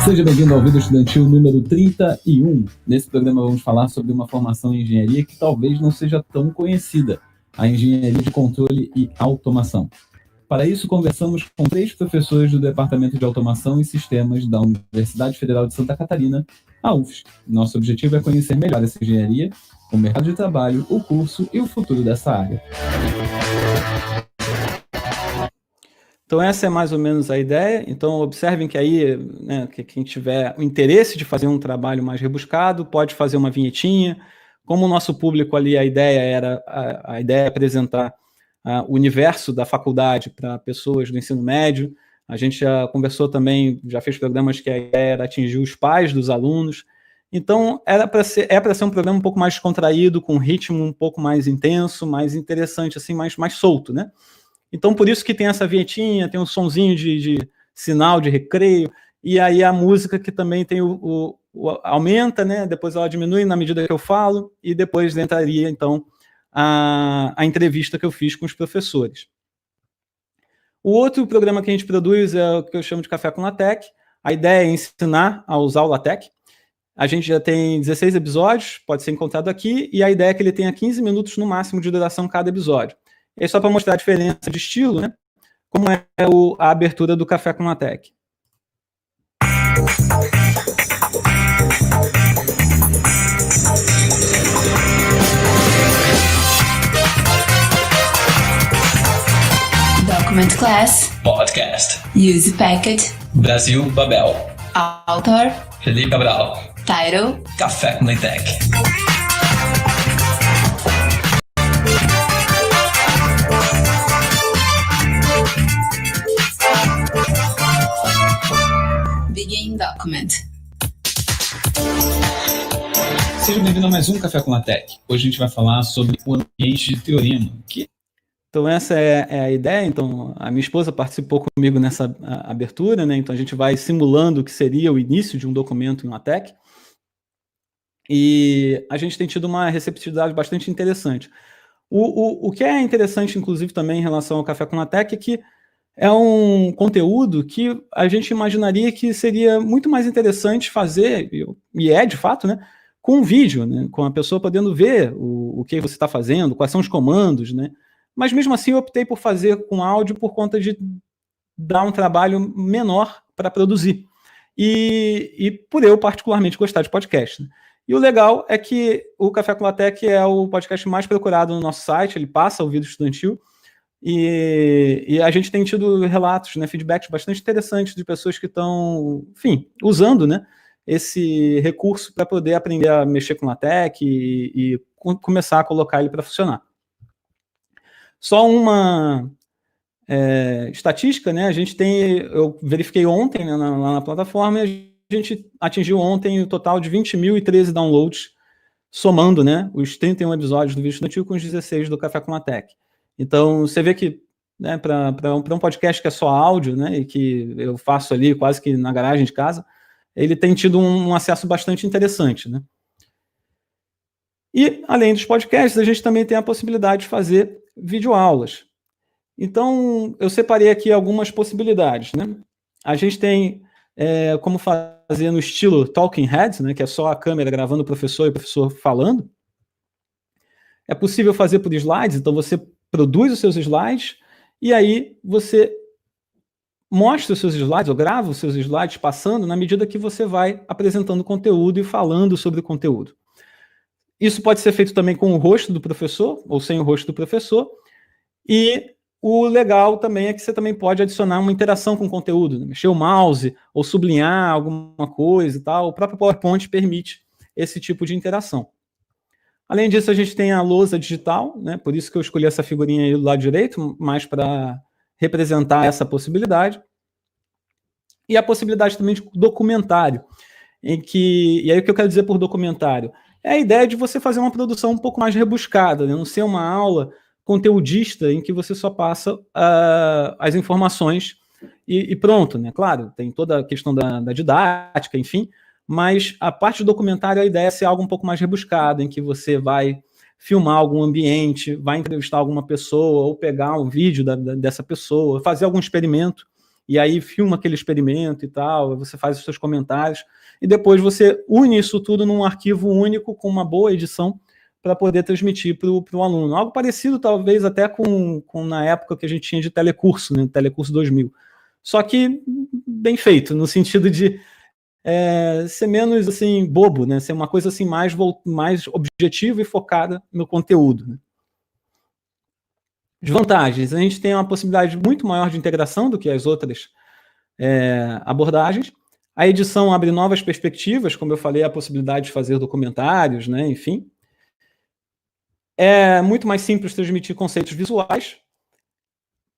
Seja bem-vindo ao Vida Estudantil número 31. Nesse programa vamos falar sobre uma formação em engenharia que talvez não seja tão conhecida, a engenharia de controle e automação. Para isso, conversamos com 3 professores do Departamento de Automação e Sistemas da Universidade Federal de Santa Catarina, a UFSC. Nosso objetivo é conhecer melhor essa engenharia, o mercado de trabalho, o curso e o futuro dessa área. Então essa é mais ou menos a ideia. Então observem que aí, né, que quem tiver o interesse de fazer um trabalho mais rebuscado pode fazer uma vinhetinha. Como o nosso público ali, a ideia é apresentar o universo da faculdade para pessoas do ensino médio. A gente já conversou também, já fez programas que a ideia era atingir os pais dos alunos. Então é para ser um programa um pouco mais descontraído, com um ritmo um pouco mais intenso, mais interessante, assim, mais solto, né? Então, por isso que tem essa vinhetinha, tem um sonzinho de sinal de recreio, e aí a música que também tem aumenta, né? Depois ela diminui na medida que eu falo, e depois entraria, então, a entrevista que eu fiz com os professores. O outro programa que a gente produz é o que eu chamo de Café com LaTeX. A ideia é ensinar a usar o LaTeX. A gente já tem 16 episódios, pode ser encontrado aqui, e a ideia é que ele tenha 15 minutos no máximo de duração cada episódio. E aí, só para mostrar a diferença de estilo, né? Como é a abertura do Café com LaTeX. Document Class Podcast. Use Packet Brasil Babel. Author Felipe Cabral. Title Café com LaTeX. Begin Document. Seja bem-vindo a mais um Café com LaTeX. Hoje a gente vai falar sobre o ambiente de teorema. Então, essa é a ideia. Então, a minha esposa participou comigo nessa abertura, né? Então, a gente vai simulando o que seria o início de um documento em LaTeX. E a gente tem tido uma receptividade bastante interessante. O que é interessante, inclusive, também em relação ao Café com LaTeX é que é um conteúdo que a gente imaginaria que seria muito mais interessante fazer, e é de fato, né? Com um vídeo, né? Com a pessoa podendo ver o que você está fazendo, quais são os comandos, né? Mas mesmo assim eu optei por fazer com áudio por conta de dar um trabalho menor para produzir. E por eu particularmente gostar de podcast. Né? E o legal é que o Café com LaTeX é o podcast mais procurado no nosso site, ele passa o vídeo estudantil, e a gente tem tido relatos, né, feedbacks bastante interessantes de pessoas que estão, enfim, usando, né, esse recurso para poder aprender a mexer com LaTeX e começar a colocar ele para funcionar. Só uma estatística, né? Eu verifiquei ontem, né, lá na plataforma, e a gente atingiu ontem o total de 20.013 downloads, somando, né, os 31 episódios do vídeo estudantil com os 16 do Café com LaTeX. Então, você vê que, né, para um podcast que é só áudio, né, e que eu faço ali quase que na garagem de casa, ele tem tido um acesso bastante interessante, né? E, além dos podcasts, a gente também tem a possibilidade de fazer videoaulas. Então, eu separei aqui algumas possibilidades, né? A gente tem como fazer no estilo Talking Heads, né, que é só a câmera gravando o professor e o professor falando. É possível fazer por slides, então você produz os seus slides e aí você mostra os seus slides, ou grava os seus slides passando na medida que você vai apresentando conteúdo e falando sobre o conteúdo. Isso pode ser feito também com o rosto do professor, ou sem o rosto do professor, e o legal também é que você também pode adicionar uma interação com o conteúdo, né? Mexer o mouse, ou sublinhar alguma coisa e tal. O próprio PowerPoint permite esse tipo de interação. Além disso, a gente tem a lousa digital, né? Por isso que eu escolhi essa figurinha aí do lado direito, mais para representar essa possibilidade. E a possibilidade também de documentário, e aí o que eu quero dizer por documentário? É a ideia de você fazer uma produção um pouco mais rebuscada, né? Não ser uma aula conteudista em que você só passa as informações e pronto, né? Claro, tem toda a questão da didática, enfim, mas a parte do documentário, a ideia é ser algo um pouco mais rebuscado, em que você vai filmar algum ambiente, vai entrevistar alguma pessoa, ou pegar um vídeo dessa pessoa, fazer algum experimento, e aí filma aquele experimento e tal, você faz os seus comentários, e depois você une isso tudo num arquivo único, com uma boa edição, para poder transmitir para o aluno. Algo parecido, talvez, até com na época que a gente tinha de telecurso, né? Telecurso 2000. Só que bem feito, no sentido de ser menos assim, bobo, né? Ser uma coisa assim, mais objetiva e focada no conteúdo. Né? Desvantagens. A gente tem uma possibilidade muito maior de integração do que as outras abordagens. A edição abre novas perspectivas, como eu falei, a possibilidade de fazer documentários, né? Enfim. É muito mais simples transmitir conceitos visuais.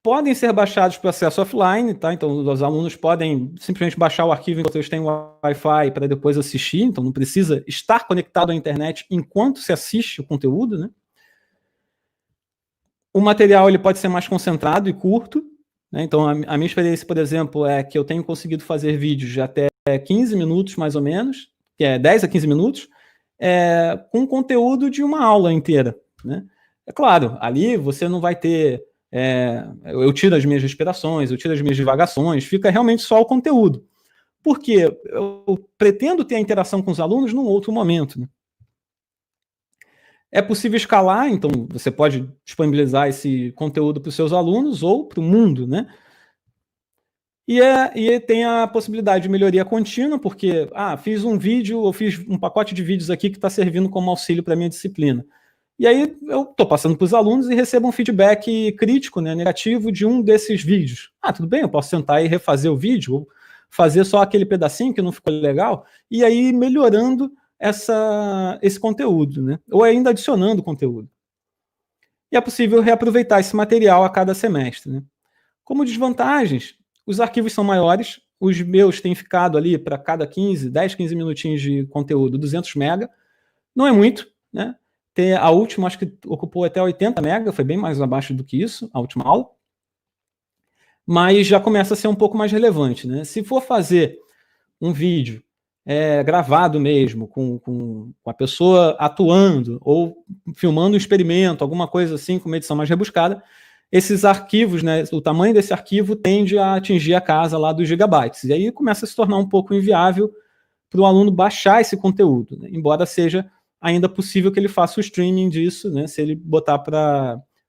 Podem ser baixados para acesso offline, tá? Então, os alunos podem simplesmente baixar o arquivo enquanto eles têm o Wi-Fi para depois assistir. Então, não precisa estar conectado à internet enquanto se assiste o conteúdo, né? O material ele pode ser mais concentrado e curto, né? Então, a minha experiência, por exemplo, é que eu tenho conseguido fazer vídeos de até 15 minutos, mais ou menos, que é 10 a 15 minutos, com conteúdo de uma aula inteira, né? É claro, ali você não vai ter eu tiro as minhas respirações, eu tiro as minhas divagações, fica realmente só o conteúdo. Porque eu pretendo ter a interação com os alunos num outro momento, né? É possível escalar, então você pode disponibilizar esse conteúdo para os seus alunos ou para o mundo, né? E tem a possibilidade de melhoria contínua, porque, fiz um vídeo, ou fiz um pacote de vídeos aqui que está servindo como auxílio para a minha disciplina. E aí eu estou passando para os alunos e recebo um feedback crítico, né, negativo, de um desses vídeos. Tudo bem, eu posso sentar e refazer o vídeo, ou fazer só aquele pedacinho que não ficou legal, e aí melhorando esse conteúdo, né? Ou ainda adicionando conteúdo. E é possível reaproveitar esse material a cada semestre, né? Como desvantagens, os arquivos são maiores, os meus têm ficado ali para cada 10, 15 minutinhos de conteúdo, 200 mega, não é muito, né? A última, acho que ocupou até 80 mega, foi bem mais abaixo do que isso, a última aula, mas já começa a ser um pouco mais relevante, né? Se for fazer um vídeo gravado mesmo, com a pessoa atuando, ou filmando um experimento, alguma coisa assim, com uma edição mais rebuscada, esses arquivos, né, o tamanho desse arquivo tende a atingir a casa lá dos gigabytes. E aí começa a se tornar um pouco inviável para o aluno baixar esse conteúdo, né, embora seja ainda possível que ele faça o streaming disso, né, se ele botar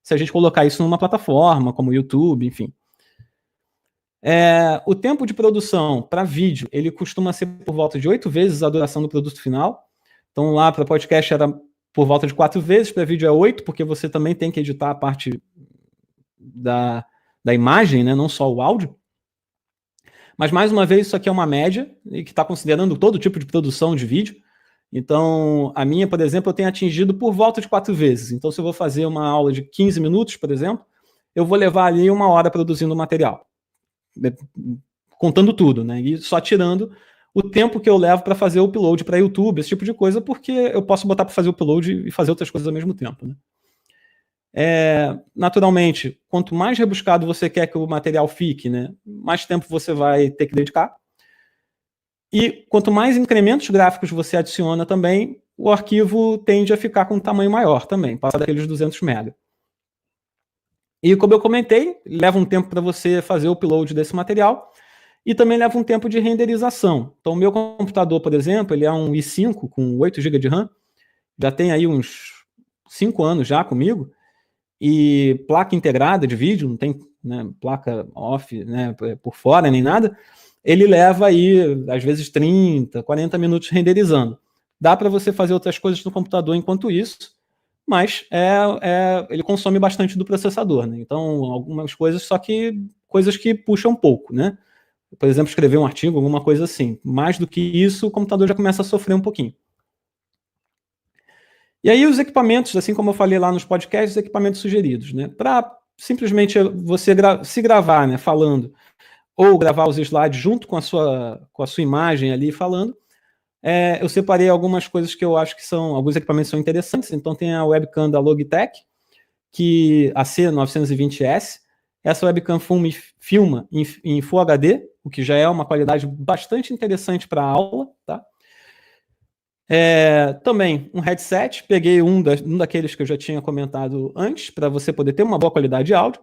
se a gente colocar isso numa plataforma, como o YouTube, enfim. O tempo de produção para vídeo, ele costuma ser por volta de 8 vezes a duração do produto final. Então lá para podcast era por volta de 4 vezes, para vídeo é 8, porque você também tem que editar a parte da imagem, né, não só o áudio. Mas, mais uma vez, isso aqui é uma média, e que está considerando todo tipo de produção de vídeo. Então, a minha, por exemplo, eu tenho atingido por volta de 4 vezes. Então, se eu vou fazer uma aula de 15 minutos, por exemplo, eu vou levar ali 1 hora produzindo o material, contando tudo, né? E só tirando o tempo que eu levo para fazer o upload para YouTube, esse tipo de coisa, porque eu posso botar para fazer o upload e fazer outras coisas ao mesmo tempo, né? Naturalmente, quanto mais rebuscado você quer que o material fique, né, mais tempo você vai ter que dedicar. E quanto mais incrementos gráficos você adiciona também, o arquivo tende a ficar com um tamanho maior também, passa daqueles 200 MB. E como eu comentei, leva um tempo para você fazer o upload desse material e também leva um tempo de renderização. Então, o meu computador, por exemplo, ele é um i5 com 8 GB de RAM, já tem aí uns 5 anos já comigo, e placa integrada de vídeo, não tem, né, placa off, né, por fora nem nada, ele leva aí, às vezes, 30, 40 minutos renderizando. Dá para você fazer outras coisas no computador enquanto isso, mas ele consome bastante do processador, né? Então, algumas coisas, só que coisas que puxam um pouco, né? Por exemplo, escrever um artigo, alguma coisa assim. Mais do que isso, o computador já começa a sofrer um pouquinho. E aí os equipamentos, assim como eu falei lá nos podcasts, os equipamentos sugeridos, né? Para simplesmente você se gravar, né, falando, ou gravar os slides junto com a sua imagem ali falando, eu separei algumas coisas que eu acho que alguns equipamentos são interessantes. Então tem a webcam da Logitech, que a C920S. Essa webcam filma em Full HD, o que já é uma qualidade bastante interessante para a aula, tá? Também um headset, peguei um daqueles que eu já tinha comentado antes, para você poder ter uma boa qualidade de áudio.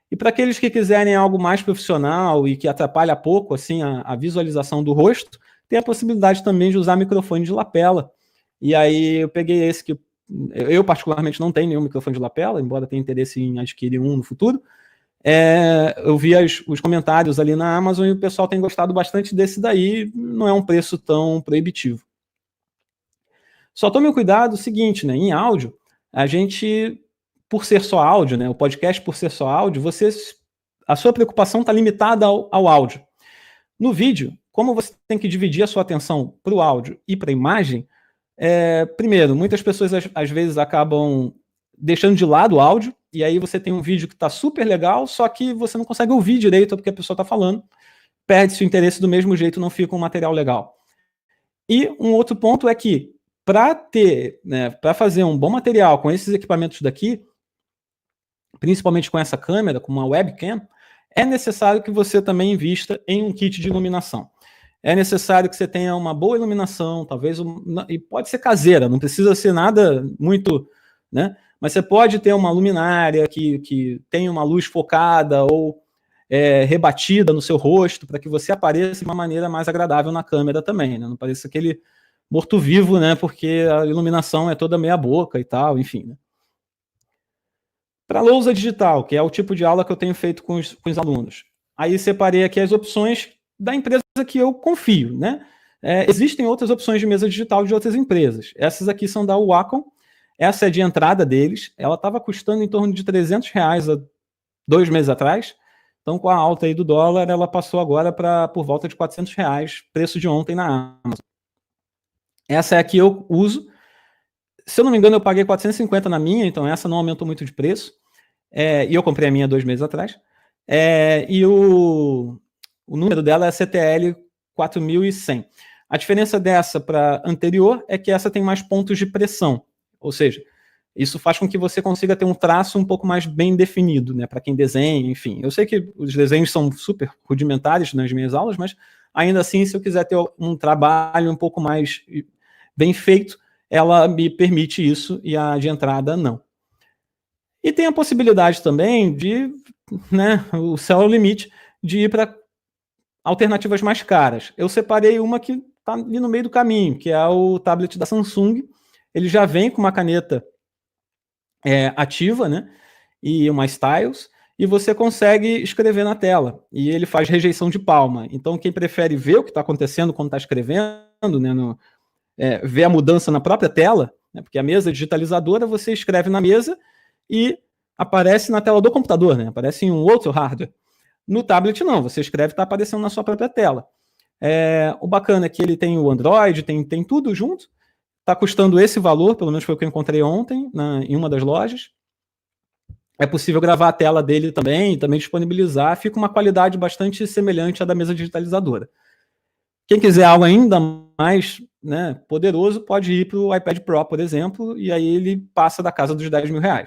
E para aqueles que quiserem algo mais profissional e que atrapalha pouco assim, a visualização do rosto, tem a possibilidade também de usar microfone de lapela. E aí eu peguei esse que eu particularmente não tenho nenhum microfone de lapela, embora tenha interesse em adquirir um no futuro. Eu vi os comentários ali na Amazon e o pessoal tem gostado bastante desse daí, não é um preço tão proibitivo. Só tome cuidado o seguinte, né? Em áudio, a gente, por ser só áudio, né? O podcast por ser só áudio, a sua preocupação está limitada ao áudio. No vídeo, como você tem que dividir a sua atenção para o áudio e para a imagem, primeiro, muitas pessoas às vezes acabam deixando de lado o áudio, e aí você tem um vídeo que está super legal, só que você não consegue ouvir direito porque a pessoa está falando, perde-se o interesse do mesmo jeito, não fica um material legal. E um outro ponto é que, para fazer um bom material com esses equipamentos daqui, principalmente com essa câmera, com uma webcam, é necessário que você também invista em um kit de iluminação. É necessário que você tenha uma boa iluminação, talvez, e pode ser caseira, não precisa ser nada muito, né? Mas você pode ter uma luminária que tem uma luz focada ou rebatida no seu rosto para que você apareça de uma maneira mais agradável na câmera também, né? Não pareça aquele morto-vivo, né? Porque a iluminação é toda meia boca e tal, enfim, né? Para a lousa digital, que é o tipo de aula que eu tenho feito com os alunos. Aí separei aqui as opções da empresa que eu confio, né? Existem outras opções de mesa digital de outras empresas. Essas aqui são da Wacom. Essa é de entrada deles. Ela estava custando em torno de R$300 há 2 meses atrás. Então, com a alta aí do dólar, ela passou agora por volta de R$400, preço de ontem na Amazon. Essa é a que eu uso. Se eu não me engano, eu paguei 450 na minha, então essa não aumentou muito de preço. E eu comprei a minha 2 meses atrás. E o número dela é CTL 4100. A diferença dessa para a anterior é que essa tem mais pontos de pressão. Ou seja, isso faz com que você consiga ter um traço um pouco mais bem definido, né, para quem desenha, enfim. Eu sei que os desenhos são super rudimentares nas minhas aulas, mas ainda assim, se eu quiser ter um trabalho um pouco mais bem feito, ela me permite isso e a de entrada não. E tem a possibilidade também de, né, o céu é o limite, de ir para alternativas mais caras. Eu separei uma que está ali no meio do caminho, que é o tablet da Samsung. Ele já vem com uma caneta ativa, né, e uma stylus, e você consegue escrever na tela. E ele faz rejeição de palma. Então, quem prefere ver o que está acontecendo quando está escrevendo, né, ver a mudança na própria tela, né, porque a mesa digitalizadora, você escreve na mesa e aparece na tela do computador, né, aparece em um outro hardware. No tablet, não, você escreve e está aparecendo na sua própria tela. O bacana é que ele tem o Android, tem tudo junto. Está custando esse valor, pelo menos foi o que eu encontrei ontem em uma das lojas. É possível gravar a tela dele também e também disponibilizar. Fica uma qualidade bastante semelhante à da mesa digitalizadora. Quem quiser algo ainda mais, né, poderoso, pode ir para o iPad Pro, por exemplo, e aí ele passa da casa dos R$10.000.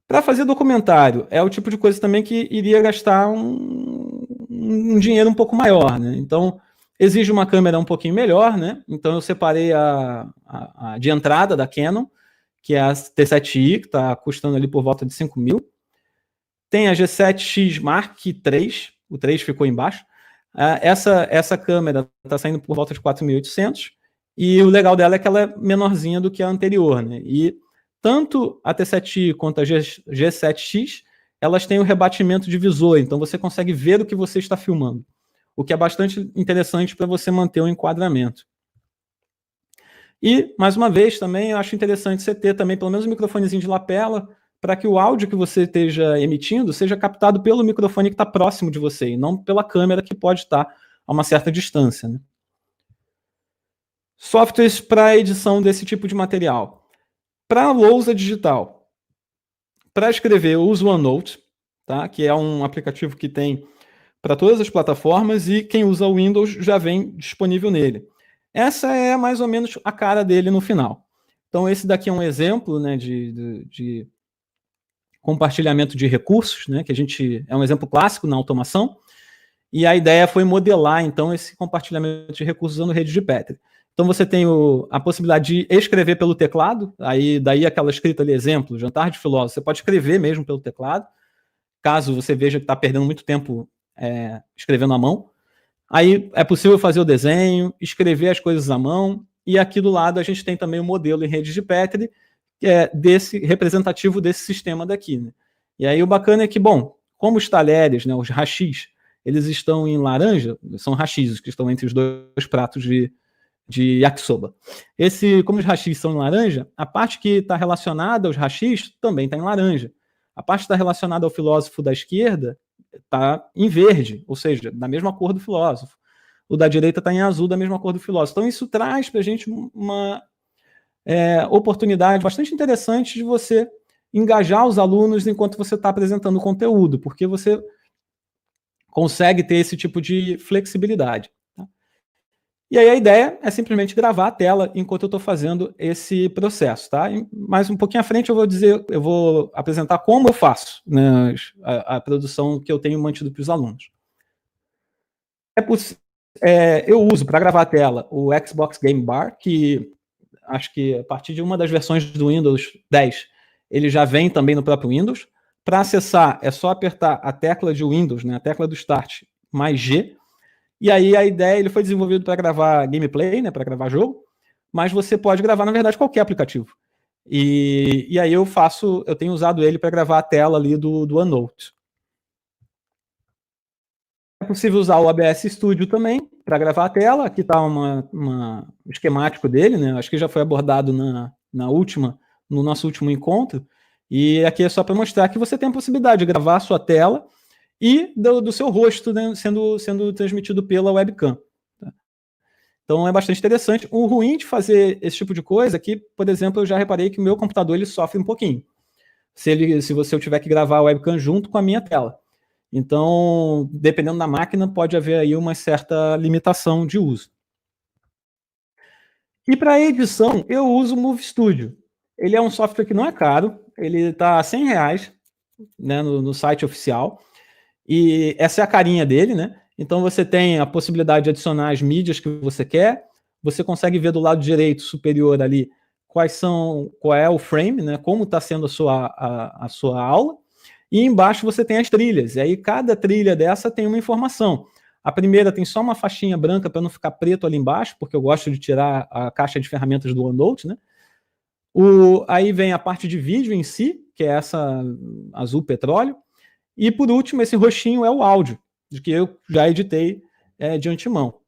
Para fazer documentário, é o tipo de coisa também que iria gastar um dinheiro um pouco maior, né? Então, exige uma câmera um pouquinho melhor, né? Então, eu separei a de entrada da Canon, que é a T7i, que está custando ali por volta de 5 mil. Tem a G7X Mark III, o 3 ficou embaixo. Essa câmera está saindo por volta de 4.800, e o legal dela é que ela é menorzinha do que a anterior, né? E tanto a T7i quanto a G7X, elas têm o rebatimento de visor, então você consegue ver o que você está filmando, o que é bastante interessante para você manter o enquadramento. E, mais uma vez, também eu acho interessante você ter também pelo menos um microfonezinho de lapela, para que o áudio que você esteja emitindo seja captado pelo microfone que está próximo de você, e não pela câmera que pode estar a uma certa distância, né? Softwares para edição desse tipo de material. Para a lousa digital, para escrever, eu uso o OneNote, tá? Que é um aplicativo que tem para todas as plataformas, e quem usa o Windows já vem disponível nele. Essa é mais ou menos a cara dele no final. Então, esse daqui é um exemplo, né, de compartilhamento de recursos, né, que é um exemplo clássico na automação, e a ideia foi modelar, então, esse compartilhamento de recursos usando rede de Petri. Então, você tem a possibilidade de escrever pelo teclado, daí aquela escrita ali, exemplo, jantar de filósofo, você pode escrever mesmo pelo teclado, caso você veja que está perdendo muito tempo escrevendo à mão. Aí é possível fazer o desenho, escrever as coisas à mão, e aqui do lado a gente tem também o modelo em rede de Petri, que é representativo desse sistema daqui, né? E aí o bacana é que, bom, como os talheres, né, os hashis, eles estão em laranja, são hashis que estão entre os dois pratos de yakisoba. Como os hashis são em laranja, a parte que está relacionada aos hashis também está em laranja. A parte que está relacionada ao filósofo da esquerda está em verde, ou seja, da mesma cor do filósofo. O da direita está em azul, da mesma cor do filósofo. Então, isso traz para a gente uma oportunidade bastante interessante de você engajar os alunos enquanto você está apresentando o conteúdo, porque você consegue ter esse tipo de flexibilidade. Tá? E aí a ideia é simplesmente gravar a tela enquanto eu estou fazendo esse processo. Tá? Mais um pouquinho à frente eu vou apresentar como eu faço, né, a produção que eu tenho mantido para os alunos. Eu uso para gravar a tela o Xbox Game Bar, que acho que a partir de uma das versões do Windows 10, ele já vem também no próprio Windows. Para acessar, é só apertar a tecla de Windows, né, a tecla do Start, mais G. E aí a ideia, ele foi desenvolvido para gravar gameplay, né, para gravar jogo, mas você pode gravar, na verdade, qualquer aplicativo. E aí eu tenho usado ele para gravar a tela ali do OneNote. É possível usar o OBS Studio também para gravar a tela. Aqui está um esquemático dele, né? Acho que já foi abordado no nosso último encontro. E aqui é só para mostrar que você tem a possibilidade de gravar a sua tela e do seu rosto, né, sendo transmitido pela webcam. Tá? Então é bastante interessante. O ruim de fazer esse tipo de coisa é que, por exemplo, eu já reparei que o meu computador ele sofre um pouquinho. Se eu tiver que gravar a webcam junto com a minha tela. Então, dependendo da máquina, pode haver aí uma certa limitação de uso. E para edição, eu uso o Movie Studio. Ele é um software que não é caro, ele está a R$100, né, no site oficial, e essa é a carinha dele, né? Então você tem a possibilidade de adicionar as mídias que você quer, você consegue ver do lado direito superior ali qual é o frame, né, como está sendo a sua aula, e embaixo você tem as trilhas, e aí cada trilha dessa tem uma informação. A primeira tem só uma faixinha branca para não ficar preto ali embaixo, porque eu gosto de tirar a caixa de ferramentas do OneNote, né? Aí vem a parte de vídeo em si, que é essa azul petróleo, e por último esse roxinho é o áudio, de que eu já editei de antemão.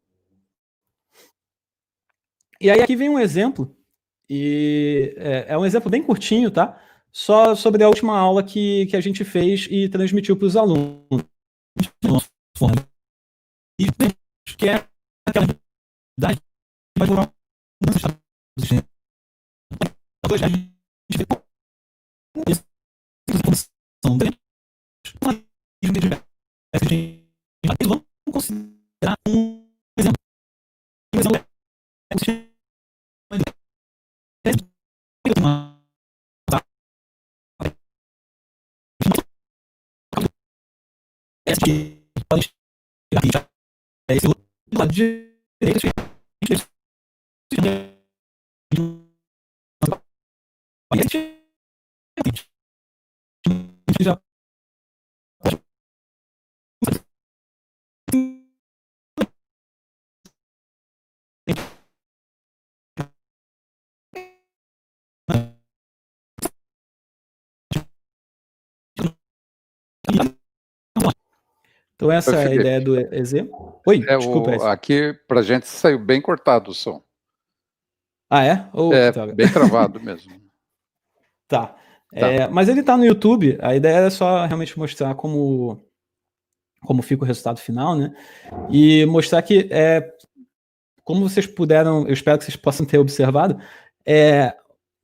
E aí aqui vem um exemplo, e é um exemplo bem curtinho, tá? Só sobre a última aula que a gente fez e transmitiu para os alunos. E que é aquela atividade que vai durar um estado. Depois a gente vê como essa informação dentro vamos considerar um exemplo. Um exemplo é o sistema de uma que pode chegar aqui esse do lado direito já Então essa é a ideia do exemplo. Oi, desculpa. Aqui pra gente saiu bem cortado o som. Ah, é? Bem travado mesmo. Tá. Mas ele tá no YouTube, a ideia é só realmente mostrar como fica o resultado final, né? E mostrar que, como vocês puderam, eu espero que vocês possam ter observado,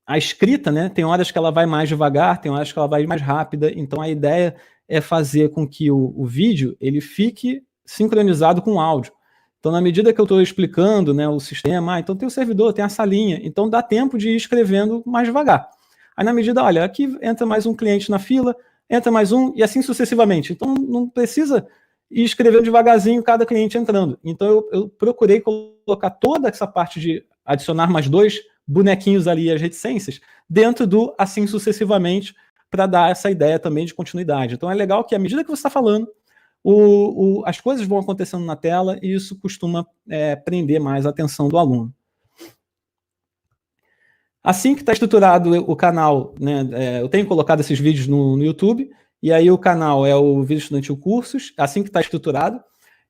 a escrita, né? Tem horas que ela vai mais devagar, tem horas que ela vai mais rápida, então a ideia é fazer com que o vídeo ele fique sincronizado com o áudio. Então, na medida que eu estou explicando, né, o sistema, então tem o servidor, tem a salinha, então dá tempo de ir escrevendo mais devagar. Aí, na medida, olha, aqui entra mais um cliente na fila, entra mais um, e assim sucessivamente. Então, não precisa ir escrevendo devagarzinho cada cliente entrando. Então, eu procurei colocar toda essa parte de adicionar mais 2 bonequinhos ali, as reticências, dentro do assim sucessivamente, para dar essa ideia também de continuidade. Então, é legal que, à medida que você está falando, as coisas vão acontecendo na tela e isso costuma prender mais a atenção do aluno. Assim que está estruturado o canal, né, eu tenho colocado esses vídeos no YouTube, e aí o canal é o Vídeo Estudantil Cursos, assim que está estruturado.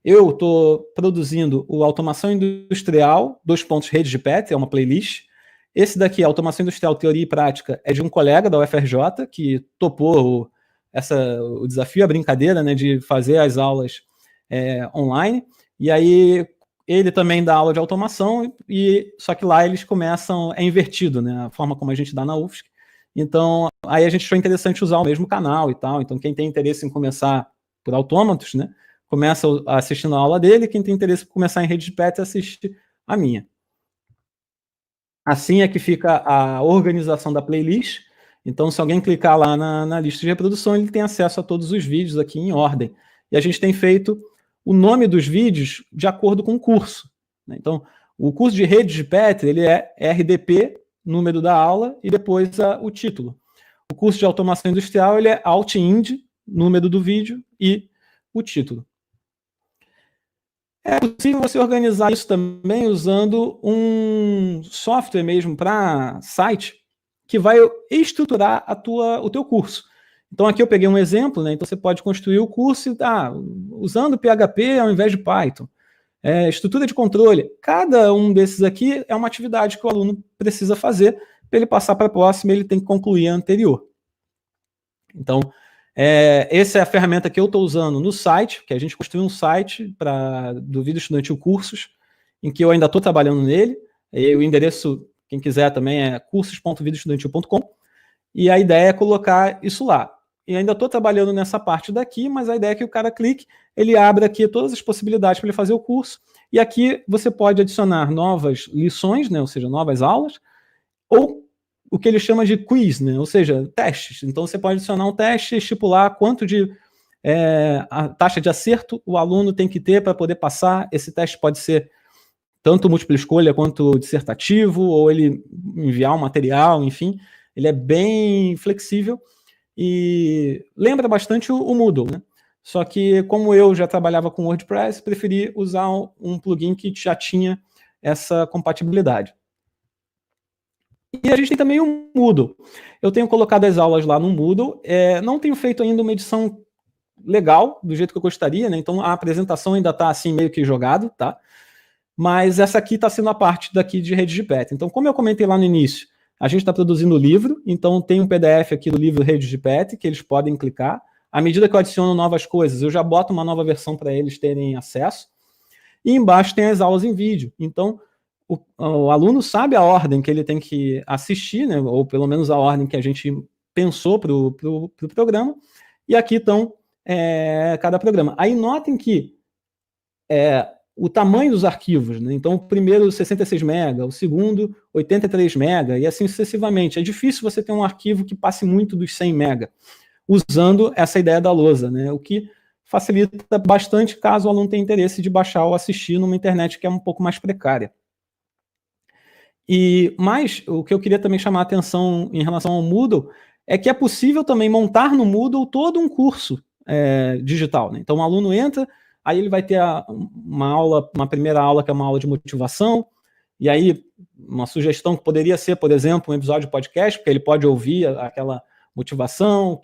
Eu estou produzindo o Automação Industrial, Rede de PET, é uma playlist. Esse daqui, Automação Industrial, Teoria e Prática, é de um colega da UFRJ, que topou o desafio, a brincadeira, né, de fazer as aulas online, e aí ele também dá aula de automação, só que lá eles começam, é invertido, né, a forma como a gente dá na UFSC, então aí a gente achou interessante usar o mesmo canal e tal, então quem tem interesse em começar por autômatos, né, começa assistindo a aula dele, quem tem interesse em começar em rede de PET assiste a minha. Assim é que fica a organização da playlist. Então, se alguém clicar lá na lista de reprodução, ele tem acesso a todos os vídeos aqui em ordem. E a gente tem feito o nome dos vídeos de acordo com o curso. Então, O curso de redes de Petri, ele é RDP, número da aula, e depois o título. O curso de automação industrial, ele é Alt-Ind, número do vídeo e o título. É possível você organizar isso também usando um software mesmo para site que vai estruturar o teu curso. Então aqui eu peguei um exemplo, né? Então você pode construir o curso usando PHP ao invés de Python. Estrutura de controle. Cada um desses aqui é uma atividade que o aluno precisa fazer. Para ele passar para a próxima, ele tem que concluir a anterior. Então, essa é a ferramenta que eu estou usando no site, que a gente construiu um site do Vida Estudantil Cursos, em que eu ainda estou trabalhando nele. E o endereço, quem quiser também, é cursos.vidaestudantil.com. E a ideia é colocar isso lá. E ainda estou trabalhando nessa parte daqui, mas a ideia é que o cara clique, ele abre aqui todas as possibilidades para ele fazer o curso, e aqui você pode adicionar novas lições, né, ou seja, novas aulas, ou o que ele chama de quiz, né, ou seja, testes. Então você pode adicionar um teste, estipular quanto de a taxa de acerto o aluno tem que ter para poder passar. Esse teste pode ser tanto múltipla escolha quanto dissertativo, ou ele enviar um material, enfim, ele é bem flexível. E lembra bastante o Moodle, né? Só que, como eu já trabalhava com WordPress, preferi usar um plugin que já tinha essa compatibilidade. E a gente tem também o Moodle. Eu tenho colocado as aulas lá no Moodle, não tenho feito ainda uma edição legal, do jeito que eu gostaria, né? Então a apresentação ainda está assim meio que jogado, tá? Mas essa aqui está sendo a parte daqui de Redes de Petri. Então, como eu comentei lá no início, a gente está produzindo o livro, então tem um PDF aqui do livro Redes de Petri, que eles podem clicar. À medida que eu adiciono novas coisas, eu já boto uma nova versão para eles terem acesso. E embaixo tem as aulas em vídeo. Então, o aluno sabe a ordem que ele tem que assistir, né, ou pelo menos a ordem que a gente pensou para o programa. E aqui estão cada programa. Aí notem que o tamanho dos arquivos, né? Então o primeiro 66 MB, o segundo 83 MB e assim sucessivamente. É difícil você ter um arquivo que passe muito dos 100 MB, usando essa ideia da lousa, né? O que facilita bastante caso o aluno tenha interesse de baixar ou assistir numa internet que é um pouco mais precária. Mas o que eu queria também chamar a atenção em relação ao Moodle é que é possível também montar no Moodle todo um curso digital, né? Então o aluno entra, aí ele vai ter uma primeira aula que é uma aula de motivação, e aí uma sugestão que poderia ser, por exemplo, um episódio de podcast, porque ele pode ouvir aquela motivação,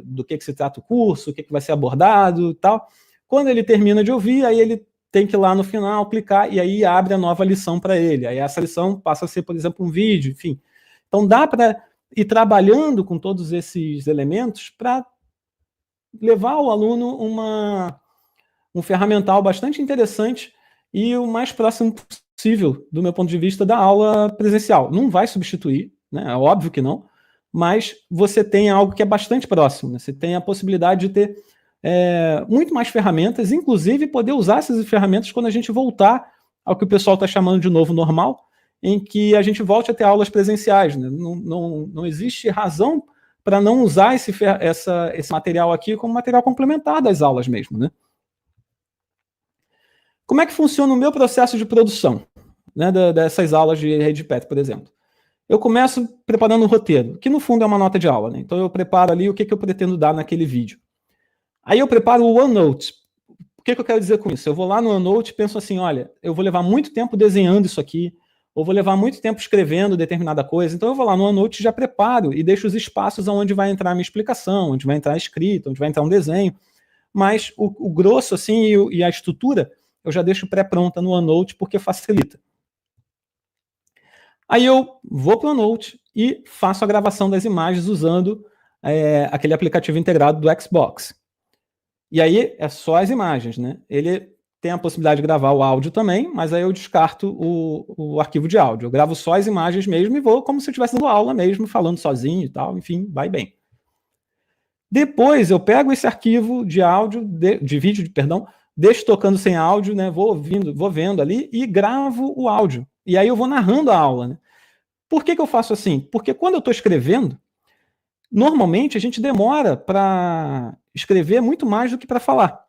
do que se trata o curso, o que vai ser abordado e tal. Quando ele termina de ouvir, aí ele tem que ir lá no final, clicar, e aí abre a nova lição para ele. Aí essa lição passa a ser, por exemplo, um vídeo, enfim. Então dá para ir trabalhando com todos esses elementos para levar ao aluno um ferramental bastante interessante e o mais próximo possível, do meu ponto de vista, da aula presencial. Não vai substituir, né? É óbvio que não, mas você tem algo que é bastante próximo, né? Você tem a possibilidade de ter muito mais ferramentas, inclusive poder usar essas ferramentas quando a gente voltar ao que o pessoal está chamando de novo normal, em que a gente volte a ter aulas presenciais, né? Não existe razão para não usar esse material aqui como material complementar das aulas mesmo, né? Como é que funciona o meu processo de produção, né, dessas aulas de Rede de Petri, por exemplo? Eu começo preparando um roteiro, que no fundo é uma nota de aula, né? Então eu preparo ali o que eu pretendo dar naquele vídeo. Aí eu preparo o OneNote. O que eu quero dizer com isso? Eu vou lá no OneNote e penso assim, olha, eu vou levar muito tempo desenhando isso aqui, ou vou levar muito tempo escrevendo determinada coisa, então eu vou lá no OneNote e já preparo e deixo os espaços onde vai entrar a minha explicação, onde vai entrar a escrita, onde vai entrar um desenho. Mas o grosso assim e a estrutura eu já deixo pré-pronta no OneNote porque facilita. Aí eu vou para o OneNote e faço a gravação das imagens usando aquele aplicativo integrado do Xbox. E aí é só as imagens, né? Ele tem a possibilidade de gravar o áudio também, mas aí eu descarto o arquivo de áudio. Eu gravo só as imagens mesmo e vou como se eu estivesse dando aula mesmo, falando sozinho e tal, enfim, vai bem. Depois eu pego esse arquivo de áudio, de vídeo, perdão, deixo tocando sem áudio, né? Vou vendo ali e gravo o áudio. E aí eu vou narrando a aula, né? Por que eu faço assim? Porque quando eu estou escrevendo, normalmente a gente demora para escrever muito mais do que para falar.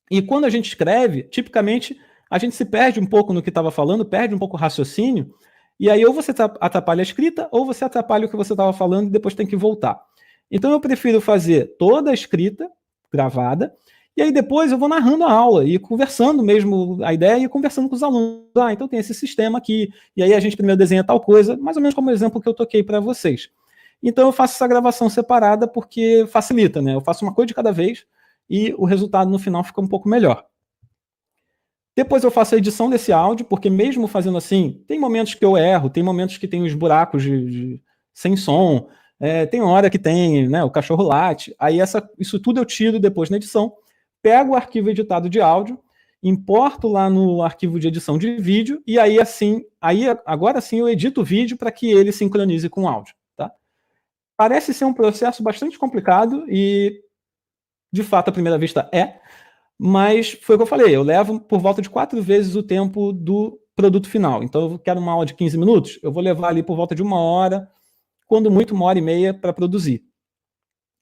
E quando a gente escreve, tipicamente a gente se perde um pouco no que estava falando, perde um pouco o raciocínio, e aí ou você atrapalha a escrita, ou você atrapalha o que você estava falando e depois tem que voltar. Então eu prefiro fazer toda a escrita gravada, e aí depois eu vou narrando a aula e conversando mesmo a ideia e conversando com os alunos. Ah, então tem esse sistema aqui, e aí a gente primeiro desenha tal coisa, mais ou menos como o exemplo que eu toquei para vocês. Então eu faço essa gravação separada porque facilita, né? Eu faço uma coisa de cada vez e o resultado no final fica um pouco melhor. Depois eu faço a edição desse áudio, porque mesmo fazendo assim, tem momentos que eu erro, tem momentos que tem os buracos sem som, tem hora que tem, né, o cachorro late, aí isso tudo eu tiro depois na edição, pego o arquivo editado de áudio, importo lá no arquivo de edição de vídeo, e aí agora sim eu edito o vídeo para que ele sincronize com o áudio. Tá? Parece ser um processo bastante complicado e, de fato, à primeira vista mas foi o que eu falei, eu levo por volta de 4 vezes o tempo do produto final. Então, eu quero uma aula de 15 minutos, eu vou levar ali por volta de 1 hora, quando muito 1h30 para produzir.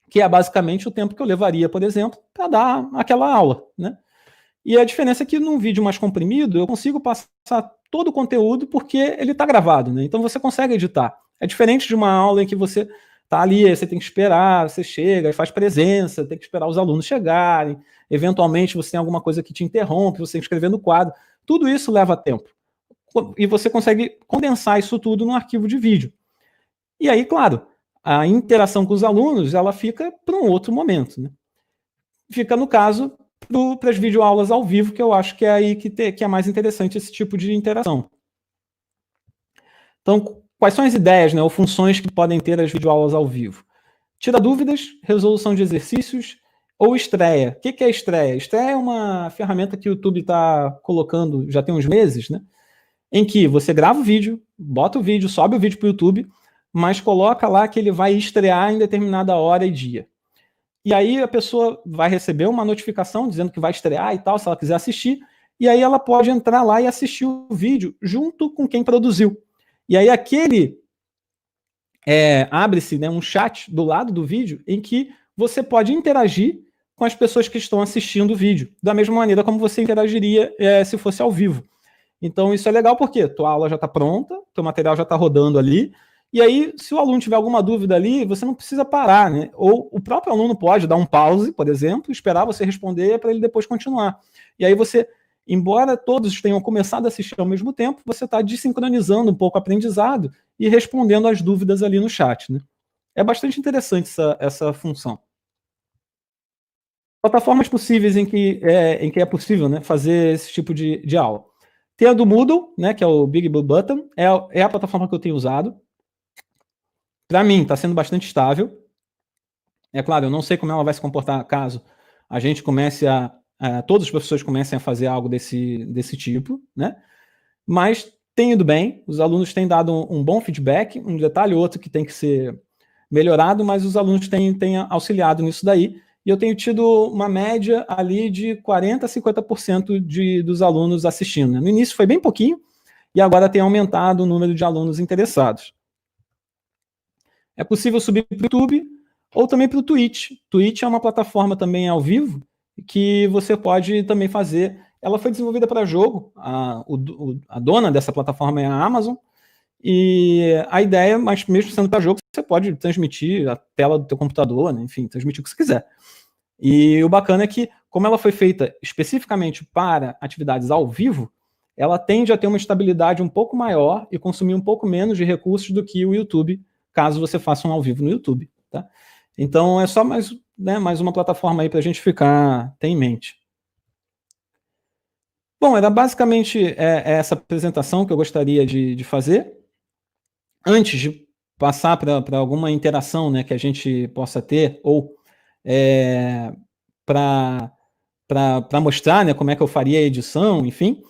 Que é basicamente o tempo que eu levaria, por exemplo, para dar aquela aula, né? E a diferença é que num vídeo mais comprimido, eu consigo passar todo o conteúdo porque ele está gravado, né? Então você consegue editar. É diferente de uma aula em que você está ali, você tem que esperar, você chega, faz presença, tem que esperar os alunos chegarem, eventualmente você tem alguma coisa que te interrompe, você tem que escrever no quadro. Tudo isso leva tempo. E você consegue condensar isso tudo num arquivo de vídeo. E aí, claro, a interação com os alunos, ela fica para um outro momento, né? Fica, no caso, para as videoaulas ao vivo, que eu acho que é aí que é mais interessante esse tipo de interação. Então, quais são as ideias, né, ou funções que podem ter as videoaulas ao vivo? Tira dúvidas, resolução de exercícios ou estreia. O que é estreia? Estreia é uma ferramenta que o YouTube está colocando já tem uns meses, né, em que você grava o vídeo, bota o vídeo, sobe o vídeo para o YouTube, mas coloca lá que ele vai estrear em determinada hora e dia. E aí a pessoa vai receber uma notificação dizendo que vai estrear e tal, se ela quiser assistir, e aí ela pode entrar lá e assistir o vídeo junto com quem produziu. E aí abre-se, né, um chat do lado do vídeo em que você pode interagir com as pessoas que estão assistindo o vídeo, da mesma maneira como você interagiria se fosse ao vivo. Então isso é legal porque tua aula já está pronta, teu material já está rodando ali, e aí, se o aluno tiver alguma dúvida ali, você não precisa parar, né? Ou o próprio aluno pode dar um pause, por exemplo, esperar você responder para ele depois continuar. E aí você, embora todos tenham começado a assistir ao mesmo tempo, você está desincronizando um pouco o aprendizado e respondendo as dúvidas ali no chat, né? É bastante interessante essa função. Plataformas possíveis em que é possível, né, fazer esse tipo de aula. Tem a do Moodle, né, que é o Big Blue Button, é a plataforma que eu tenho usado. Para mim, está sendo bastante estável. É claro, eu não sei como ela vai se comportar caso a gente comece todos os professores comecem a fazer algo desse tipo, né? Mas tem ido bem, os alunos têm dado um bom feedback, um detalhe ou outro que tem que ser melhorado, mas os alunos têm auxiliado nisso daí, e eu tenho tido uma média ali de 40% a 50% dos alunos assistindo, né? No início foi bem pouquinho, e agora tem aumentado o número de alunos interessados. É possível subir para o YouTube ou também para o Twitch. Twitch é uma plataforma também ao vivo que você pode também fazer. Ela foi desenvolvida para jogo, a dona dessa plataforma é a Amazon, e a ideia, mas mesmo sendo para jogo, você pode transmitir a tela do teu computador, né? Enfim, transmitir o que você quiser. E o bacana é que, como ela foi feita especificamente para atividades ao vivo, ela tende a ter uma estabilidade um pouco maior e consumir um pouco menos de recursos do que o YouTube, caso você faça um ao vivo no YouTube, tá? Então, é só mais uma plataforma aí para a gente ter em mente. Bom, era basicamente essa apresentação que eu gostaria de fazer. Antes de passar para alguma interação, né, que a gente possa ter, ou para mostrar, né, como é que eu faria a edição, enfim,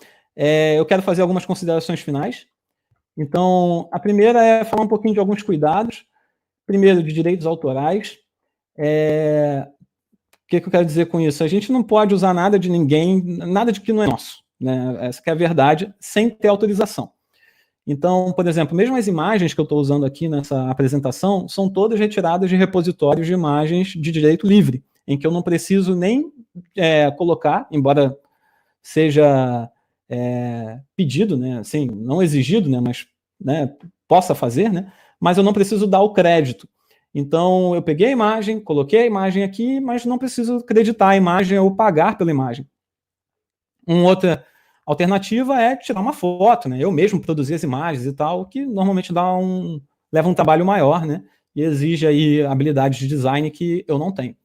eu quero fazer algumas considerações finais. Então, a primeira é falar um pouquinho de alguns cuidados. Primeiro, de direitos autorais. O que eu quero dizer com isso? A gente não pode usar nada de ninguém, nada de que não é nosso, né? Essa que é a verdade, sem ter autorização. Então, por exemplo, mesmo as imagens que eu estou usando aqui nessa apresentação, são todas retiradas de repositórios de imagens de direito livre, em que eu não preciso nem colocar, embora seja pedido, né, assim, não exigido, né, mas, né, possa fazer, né, mas eu não preciso dar o crédito. Então, eu peguei a imagem, coloquei a imagem aqui, mas não preciso creditar a imagem ou pagar pela imagem. Uma outra alternativa é tirar uma foto, né? Eu mesmo produzir as imagens e tal, que normalmente leva um trabalho maior, né? E exige aí habilidades de design que eu não tenho.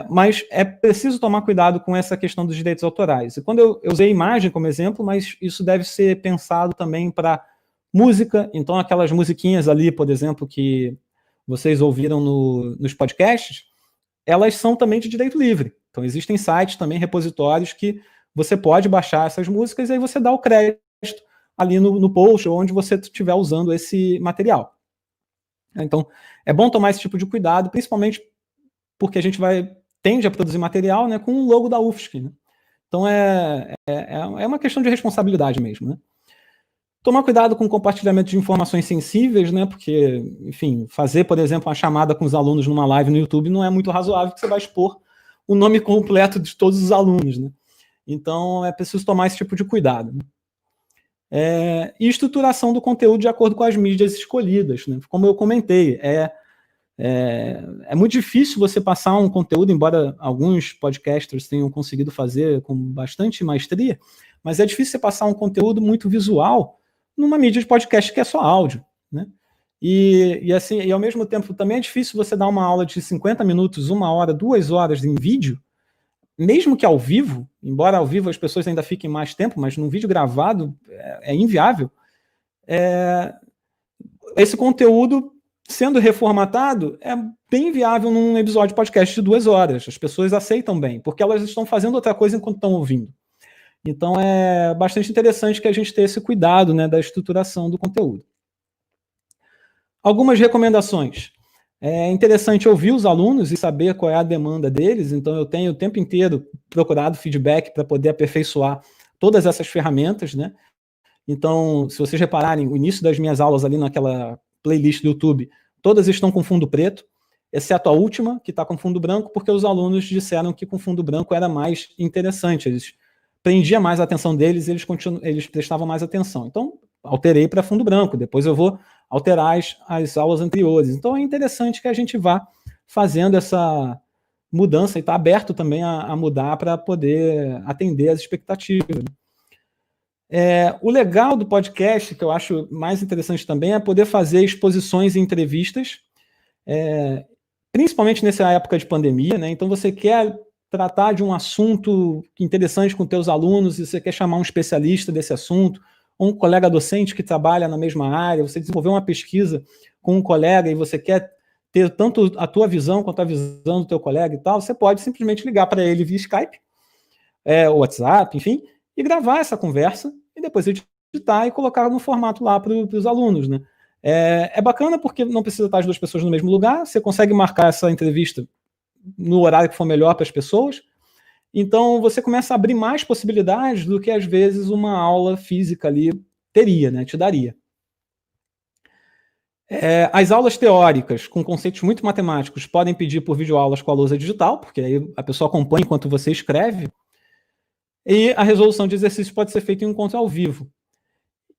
Mas é preciso tomar cuidado com essa questão dos direitos autorais. E quando eu usei imagem como exemplo, mas isso deve ser pensado também para música. Então, aquelas musiquinhas ali, por exemplo, que vocês ouviram nos podcasts, elas são também de direito livre. Então, existem sites também, repositórios, que você pode baixar essas músicas e aí você dá o crédito ali no post ou onde você estiver usando esse material. Então, é bom tomar esse tipo de cuidado, principalmente porque a gente tende a produzir material, né, com o logo da UFSC. Né? Então, é uma questão de responsabilidade mesmo. Né? Tomar cuidado com o compartilhamento de informações sensíveis, né? Porque, enfim, fazer, por exemplo, uma chamada com os alunos numa live no YouTube não é muito razoável, porque você vai expor o nome completo de todos os alunos, né? Então, é preciso tomar esse tipo de cuidado. Né? E estruturação do conteúdo de acordo com as mídias escolhidas. Né? Como eu comentei, é muito difícil você passar um conteúdo, embora alguns podcasters tenham conseguido fazer com bastante maestria, mas é difícil você passar um conteúdo muito visual numa mídia de podcast que é só áudio, né? E ao mesmo tempo também é difícil você dar uma aula de 50 minutos, 1 hora, 2 horas em vídeo, mesmo que ao vivo, embora ao vivo as pessoas ainda fiquem mais tempo, mas num vídeo gravado é inviável. Esse conteúdo sendo reformatado é bem viável num episódio de podcast de 2 horas. As pessoas aceitam bem, porque elas estão fazendo outra coisa enquanto estão ouvindo. Então, é bastante interessante que a gente tenha esse cuidado, né, da estruturação do conteúdo. Algumas recomendações. É interessante ouvir os alunos e saber qual é a demanda deles. Então, eu tenho o tempo inteiro procurado feedback para poder aperfeiçoar todas essas ferramentas. Né? Então, se vocês repararem, o início das minhas aulas ali naquela playlist do YouTube, todas estão com fundo preto, exceto a última, que está com fundo branco, porque os alunos disseram que com fundo branco era mais interessante. Eles prendia mais a atenção deles e eles prestavam mais atenção. Então, alterei para fundo branco. Depois eu vou alterar as aulas anteriores. Então, é interessante que a gente vá fazendo essa mudança e está aberto também a mudar para poder atender as expectativas. O legal do podcast, que eu acho mais interessante também, é poder fazer exposições e entrevistas, principalmente nessa época de pandemia. Né? Então, você quer tratar de um assunto interessante com teus alunos e você quer chamar um especialista desse assunto, ou um colega docente que trabalha na mesma área, você desenvolveu uma pesquisa com um colega e você quer ter tanto a tua visão quanto a visão do teu colega e tal, você pode simplesmente ligar para ele via Skype, WhatsApp, enfim, e gravar essa conversa e depois editar e colocar no formato lá para os alunos. Né? É bacana porque não precisa estar as 2 pessoas no mesmo lugar, você consegue marcar essa entrevista no horário que for melhor para as pessoas. Então, você começa a abrir mais possibilidades do que, às vezes, uma aula física ali teria, né? Te daria. As aulas teóricas, com conceitos muito matemáticos, podem pedir por videoaulas com a lousa digital, porque aí a pessoa acompanha enquanto você escreve. E a resolução de exercícios pode ser feita em um encontro ao vivo.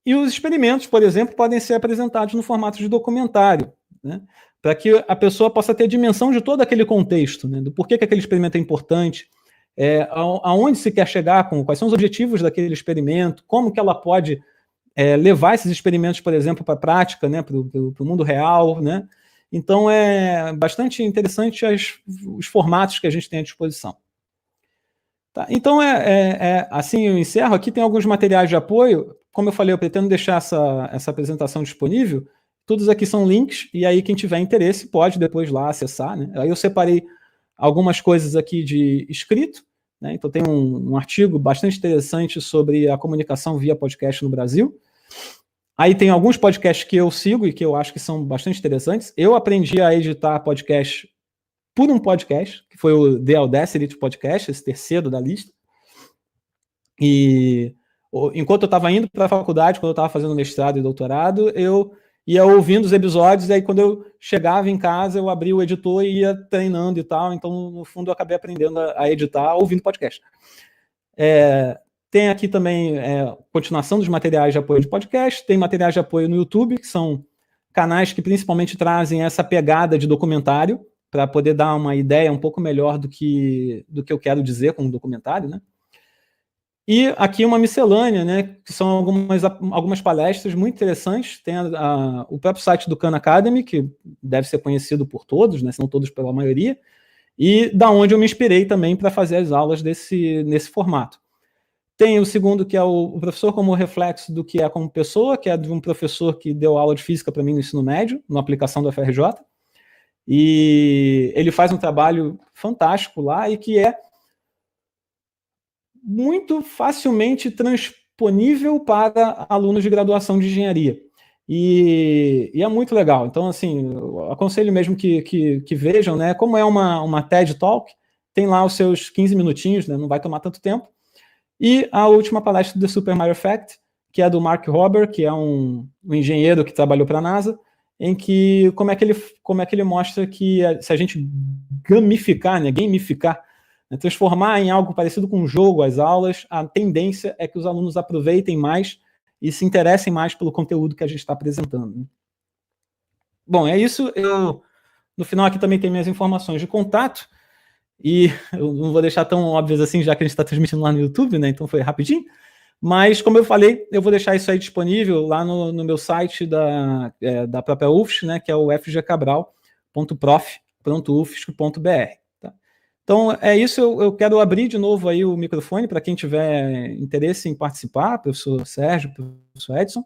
E os experimentos, por exemplo, podem ser apresentados no formato de documentário, né? Para que a pessoa possa ter dimensão de todo aquele contexto, né? Do porquê que aquele experimento é importante, aonde se quer chegar, quais são os objetivos daquele experimento, como que ela pode levar esses experimentos, por exemplo, para a prática, né? Para o mundo real. Né? Então, é bastante interessante os formatos que a gente tem à disposição. Tá? Então, assim eu encerro. Aqui tem alguns materiais de apoio. Como eu falei, eu pretendo deixar essa apresentação disponível. Todos aqui são links, e aí quem tiver interesse pode depois lá acessar. Né? Aí eu separei algumas coisas aqui de escrito. Né? Então tem um artigo bastante interessante sobre a comunicação via podcast no Brasil. Aí tem alguns podcasts que eu sigo e que eu acho que são bastante interessantes. Eu aprendi a editar podcast por um podcast, que foi o The Audacity Podcast, esse terceiro da lista. E enquanto eu estava indo para a faculdade, quando eu estava fazendo mestrado e doutorado, eu ia ouvindo os episódios, e aí quando eu chegava em casa, eu abria o editor e ia treinando e tal. Então, no fundo, eu acabei aprendendo a editar ouvindo podcast. Tem aqui também continuação dos materiais de apoio de podcast, tem materiais de apoio no YouTube, que são canais que principalmente trazem essa pegada de documentário, para poder dar uma ideia um pouco melhor do que eu quero dizer com o documentário, né? E aqui uma miscelânea, né, que são algumas palestras muito interessantes. Tem o próprio site do Khan Academy, que deve ser conhecido por todos, né, se não todos pela maioria, e da onde eu me inspirei também para fazer as aulas nesse formato. Tem o segundo, que é o professor como reflexo do que é como pessoa, que é de um professor que deu aula de física para mim no ensino médio, na aplicação do FRJ, e ele faz um trabalho fantástico lá e que é muito facilmente transponível para alunos de graduação de engenharia. E é muito legal. Então, assim, eu aconselho mesmo que vejam, né? Como é uma TED Talk, tem lá os seus 15 minutinhos, né? Não vai tomar tanto tempo. E a última palestra do Super Mario Effect, que é do Mark Rober, que é um engenheiro que trabalhou para a NASA, em que como é que ele mostra que se a gente gamificar, né, transformar em algo parecido com um jogo as aulas, a tendência é que os alunos aproveitem mais e se interessem mais pelo conteúdo que a gente está apresentando, né? Bom, é isso. No final aqui também tem minhas informações de contato, e eu não vou deixar tão óbvias assim, já que a gente está transmitindo lá no YouTube, né? Então foi rapidinho. Mas, como eu falei, eu vou deixar isso aí disponível lá no meu site da própria UFSC, né, que é o fgcabral.prof.ufsc.br. Tá? Então, é isso. Eu quero abrir de novo aí o microfone para quem tiver interesse em participar, professor Sérgio, professor Edson,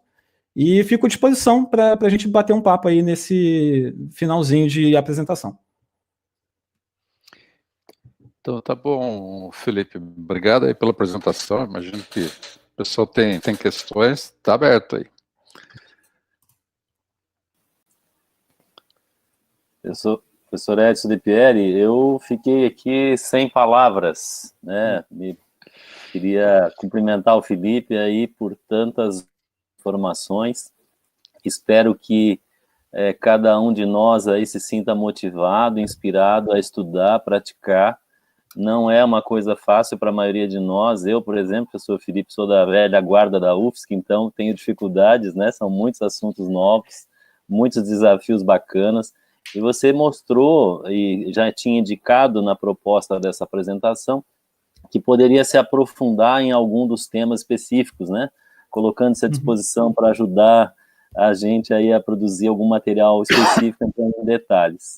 e fico à disposição para a gente bater um papo aí nesse finalzinho de apresentação. Então, tá bom, Felipe. Obrigado aí pela apresentação. Imagino que o pessoal tem questões. Está aberto aí. Professor Edson de Pieri, eu fiquei aqui sem palavras, né? Queria cumprimentar o Felipe aí por tantas informações. Espero que cada um de nós aí se sinta motivado, inspirado a estudar, praticar. Não é uma coisa fácil para a maioria de nós. Eu, por exemplo, professor Felipe, sou da velha guarda da UFSC, então tenho dificuldades, né? São muitos assuntos novos, muitos desafios bacanas. E você mostrou, e já tinha indicado na proposta dessa apresentação, que poderia se aprofundar em algum dos temas específicos, né? Colocando-se à disposição para ajudar a gente aí a produzir algum material específico entrando em detalhes.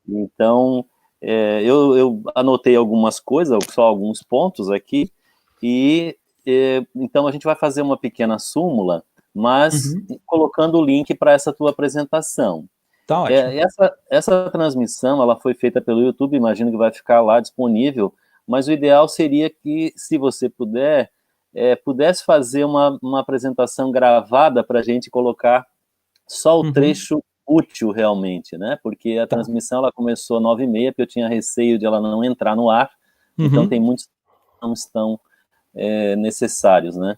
Então, eu anotei algumas coisas, só alguns pontos aqui, e então a gente vai fazer uma pequena súmula, mas colocando o link para essa tua apresentação. Tá ótimo. Essa transmissão, ela foi feita pelo YouTube, imagino que vai ficar lá disponível, mas o ideal seria que, se você pudesse fazer uma apresentação gravada para a gente colocar só o trecho útil realmente, né? Porque a transmissão ela começou às 9h30, porque eu tinha receio de ela não entrar no ar, então tem muitos que não estão necessários, né?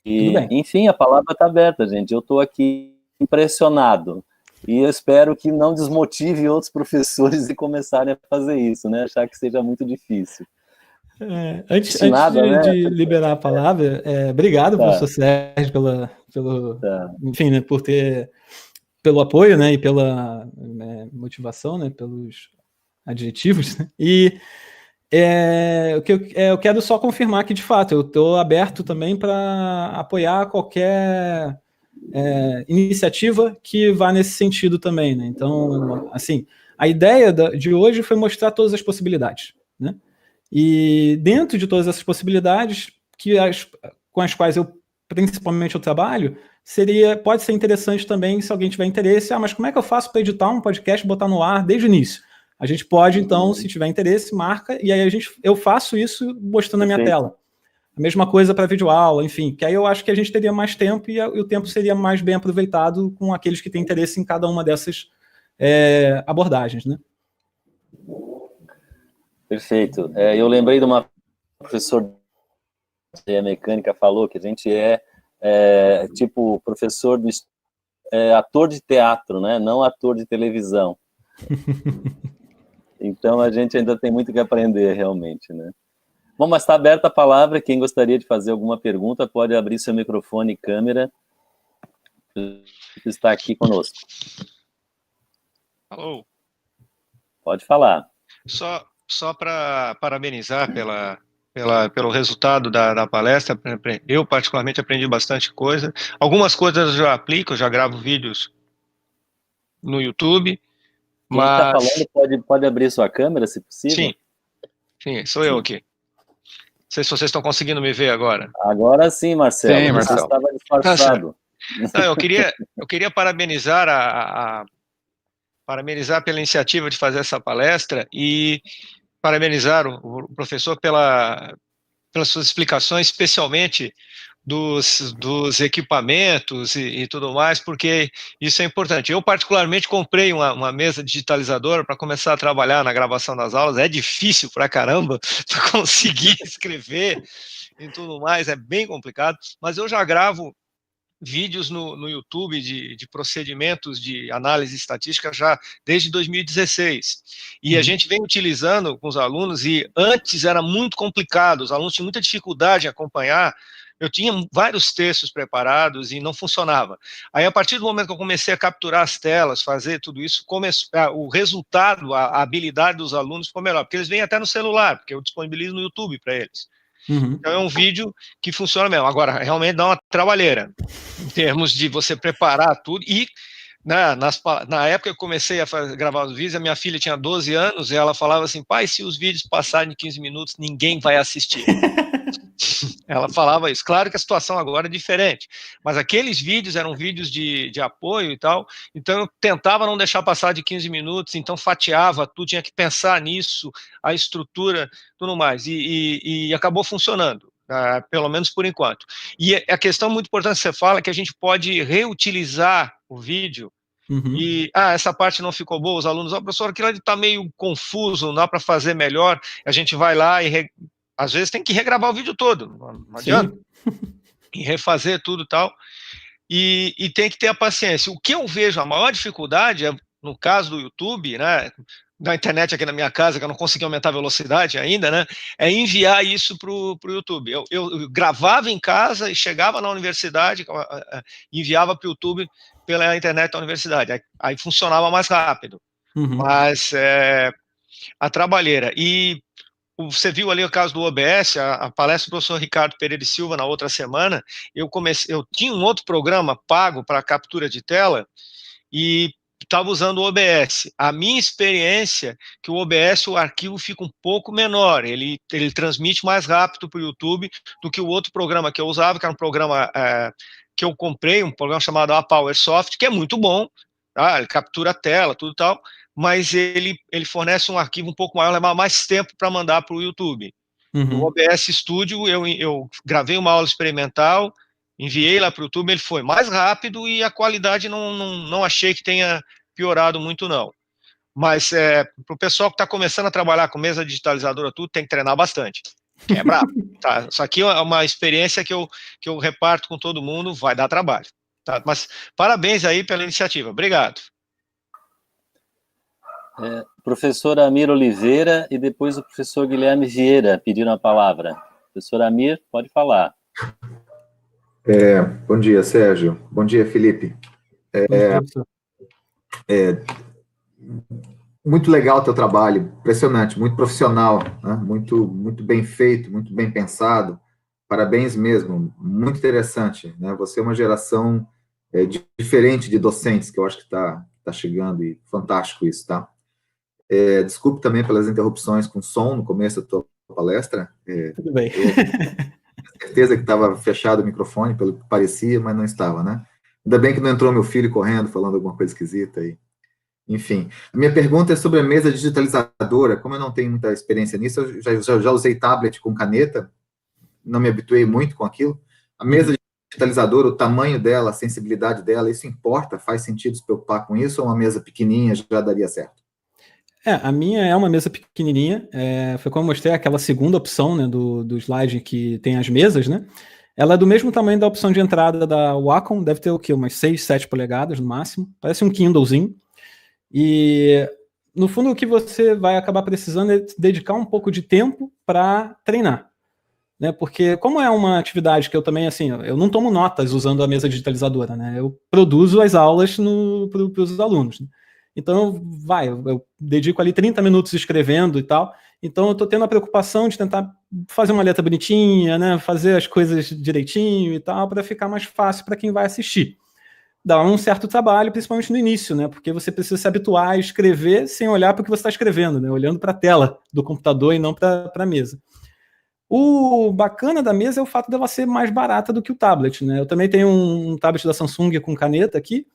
E, enfim, a palavra está aberta, gente. Eu estou aqui impressionado. E eu espero que não desmotive outros professores de começarem a fazer isso, né? Achar que seja muito difícil. Antes de liberar a palavra, obrigado, professor Sérgio, enfim, né, pelo apoio, né, e pela motivação, né, pelos adjetivos, né? E eu quero só confirmar que, de fato, eu estou aberto também para apoiar qualquer iniciativa que vá nesse sentido também, né? Então, assim, a ideia de hoje foi mostrar todas as possibilidades, né? E dentro de todas essas possibilidades, com as quais principalmente eu trabalho, pode ser interessante também, se alguém tiver interesse, mas como é que eu faço para editar um podcast e botar no ar desde o início? A gente pode, então, se tiver interesse, marca, e aí eu faço isso mostrando a minha tela. A mesma coisa para videoaula, enfim, que aí eu acho que a gente teria mais tempo e o tempo seria mais bem aproveitado com aqueles que têm interesse em cada uma dessas abordagens, né? Perfeito. Eu lembrei de uma professora de mecânica falou que a gente tipo professor ator de teatro, né? Não ator de televisão. Então a gente ainda tem muito que aprender realmente, né? Bom, mas está aberta a palavra. Quem gostaria de fazer alguma pergunta pode abrir seu microfone e câmera. Está aqui conosco. Alô. Pode falar. Só para parabenizar pelo resultado da palestra. Eu, particularmente, aprendi bastante coisa. Algumas coisas eu já aplico, eu já gravo vídeos no YouTube. Quem está falando pode abrir sua câmera, se possível? Sim, sou eu aqui. Não sei se vocês estão conseguindo me ver agora. Agora sim, Marcelo. Sim, Marcelo. Você estava disfarçado. Não, eu queria parabenizar parabenizar pela iniciativa de fazer essa palestra e parabenizar o professor pelas suas explicações, especialmente dos equipamentos e tudo mais, porque isso é importante. Eu, particularmente, comprei uma mesa digitalizadora para começar a trabalhar na gravação das aulas. É difícil pra caramba para conseguir escrever e tudo mais, é bem complicado, mas eu já gravo vídeos no YouTube de procedimentos de análise estatística já desde 2016. E a gente vem utilizando com os alunos, e antes era muito complicado, os alunos tinham muita dificuldade em acompanhar. Eu tinha vários textos preparados e não funcionava. Aí, a partir do momento que eu comecei a capturar as telas, fazer tudo isso, o resultado, a habilidade dos alunos ficou melhor, porque eles vêm até no celular, porque eu disponibilizo no YouTube para eles. Então é um vídeo que funciona mesmo. Agora, realmente dá uma trabalheira, em termos de você preparar tudo. E na época que eu comecei a gravar os vídeos, a minha filha tinha 12 anos, e ela falava assim: pai, se os vídeos passarem de 15 minutos, ninguém vai assistir. Ela falava isso. Claro que a situação agora é diferente, mas aqueles vídeos eram vídeos de apoio e tal, então eu tentava não deixar passar de 15 minutos, então fatiava tudo, tinha que pensar nisso, a estrutura, tudo mais, e acabou funcionando, pelo menos por enquanto. E a questão muito importante que você fala é que a gente pode reutilizar o vídeo. E, essa parte não ficou boa, os alunos, professor, aquilo ali está meio confuso, não dá para fazer melhor, a gente vai lá e às vezes tem que regravar o vídeo todo, não adianta, e refazer tudo e tal, e tem que ter a paciência. O que eu vejo, a maior dificuldade, no caso do YouTube, né, da internet aqui na minha casa, que eu não consegui aumentar a velocidade ainda, né, é enviar isso para o YouTube. Eu gravava em casa e chegava na universidade, enviava para o YouTube pela internet da universidade, aí funcionava mais rápido, mas a trabalheira. E você viu ali o caso do OBS, a palestra do professor Ricardo Pereira e Silva na outra semana, eu tinha um outro programa pago para captura de tela e estava usando o OBS. A minha experiência é que o OBS, o arquivo fica um pouco menor, ele transmite mais rápido para o YouTube do que o outro programa que eu usava, que era um programa que eu comprei, um programa chamado APowerSoft, que é muito bom, tá? Ele captura a tela, tudo tal, mas ele fornece um arquivo um pouco maior, leva mais tempo para mandar para o YouTube. No OBS Studio, eu gravei uma aula experimental, enviei lá para o YouTube, ele foi mais rápido e a qualidade não achei que tenha piorado muito, não. Mas para o pessoal que está começando a trabalhar com mesa digitalizadora, tudo, tem que treinar bastante. É brabo. Tá? Isso aqui é uma experiência que eu reparto com todo mundo, vai dar trabalho. Tá? Mas parabéns aí pela iniciativa. Obrigado. Professor Amir Oliveira e depois o professor Guilherme Vieira pediram a palavra. Professor Amir, pode falar. Bom dia, Sérgio. Bom dia, Felipe. Muito legal o teu trabalho, impressionante, muito profissional, né? Muito bem feito, muito bem pensado. Parabéns mesmo, muito interessante, né? Você é uma geração diferente de docentes, que eu acho que está chegando, e fantástico isso, tá? Desculpe também pelas interrupções com som no começo da tua palestra. Tudo bem. Certeza que estava fechado o microfone, pelo que parecia, mas não estava, né? Ainda bem que não entrou meu filho correndo, falando alguma coisa esquisita aí. Enfim, a minha pergunta é sobre a mesa digitalizadora. Como eu não tenho muita experiência nisso, eu já usei tablet com caneta, não me habituei muito com aquilo. A mesa digitalizadora, o tamanho dela, a sensibilidade dela, isso importa? Faz sentido se preocupar com isso, ou uma mesa pequenininha já daria certo? A minha é uma mesa pequenininha, foi como eu mostrei aquela segunda opção, né, do slide que tem as mesas, né? Ela é do mesmo tamanho da opção de entrada da Wacom, deve ter o quê? Umas 6, 7 polegadas no máximo, parece um Kindlezinho. E, no fundo, o que você vai acabar precisando é dedicar um pouco de tempo para treinar. né? Porque como é uma atividade que eu também, assim, eu não tomo notas usando a mesa digitalizadora, né? Eu produzo as aulas para os alunos, né? Então, eu dedico ali 30 minutos escrevendo e tal. Então, eu estou tendo a preocupação de tentar fazer uma letra bonitinha, né? Fazer as coisas direitinho e tal, para ficar mais fácil para quem vai assistir. Dá um certo trabalho, principalmente no início, né? Porque você precisa se habituar a escrever sem olhar para o que você está escrevendo, né? Olhando para a tela do computador e não para a mesa. O bacana da mesa é o fato dela ser mais barata do que o tablet, né? Eu também tenho um tablet da Samsung com caneta aqui.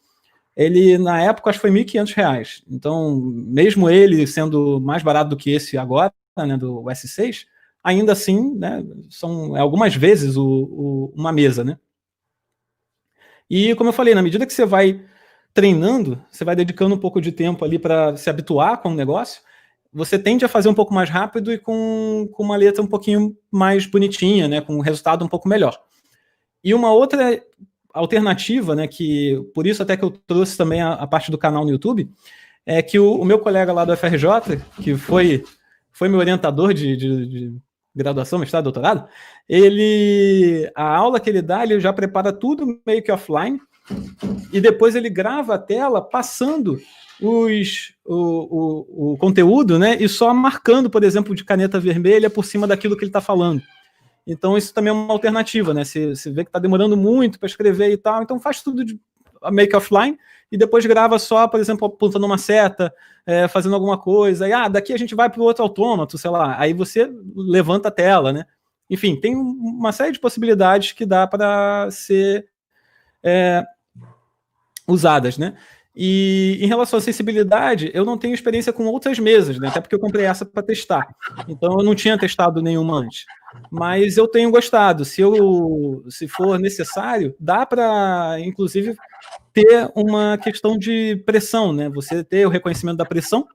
Ele, na época, acho que foi R$ 1.500. Então, mesmo ele sendo mais barato do que esse agora, né, do S6, ainda assim, né, são algumas vezes uma mesa, né? E, como eu falei, na medida que você vai treinando, você vai dedicando um pouco de tempo ali para se habituar com o negócio, você tende a fazer um pouco mais rápido e com uma letra um pouquinho mais bonitinha, né, com um resultado um pouco melhor. E uma outra alternativa, né, que por isso até que eu trouxe também a parte do canal no YouTube, é que o meu colega lá do FRJ, que foi meu orientador de graduação, mestrado, doutorado, a aula que ele dá, ele já prepara tudo meio que offline, e depois ele grava a tela passando o conteúdo, né, e só marcando, por exemplo, de caneta vermelha por cima daquilo que ele está falando. Então, isso também é uma alternativa, né? Você vê que está demorando muito para escrever e tal, então faz tudo meio que offline e depois grava só, por exemplo, apontando uma seta, fazendo alguma coisa, e daqui a gente vai para o outro autômato, sei lá, aí você levanta a tela, né? Enfim, tem uma série de possibilidades que dá para ser usadas, né? E em relação à acessibilidade, eu não tenho experiência com outras mesas, né? Até porque eu comprei essa para testar. Então eu não tinha testado nenhuma antes. Mas eu tenho gostado. Se for necessário, dá para, inclusive, ter uma questão de pressão, né? Você ter o reconhecimento da pressão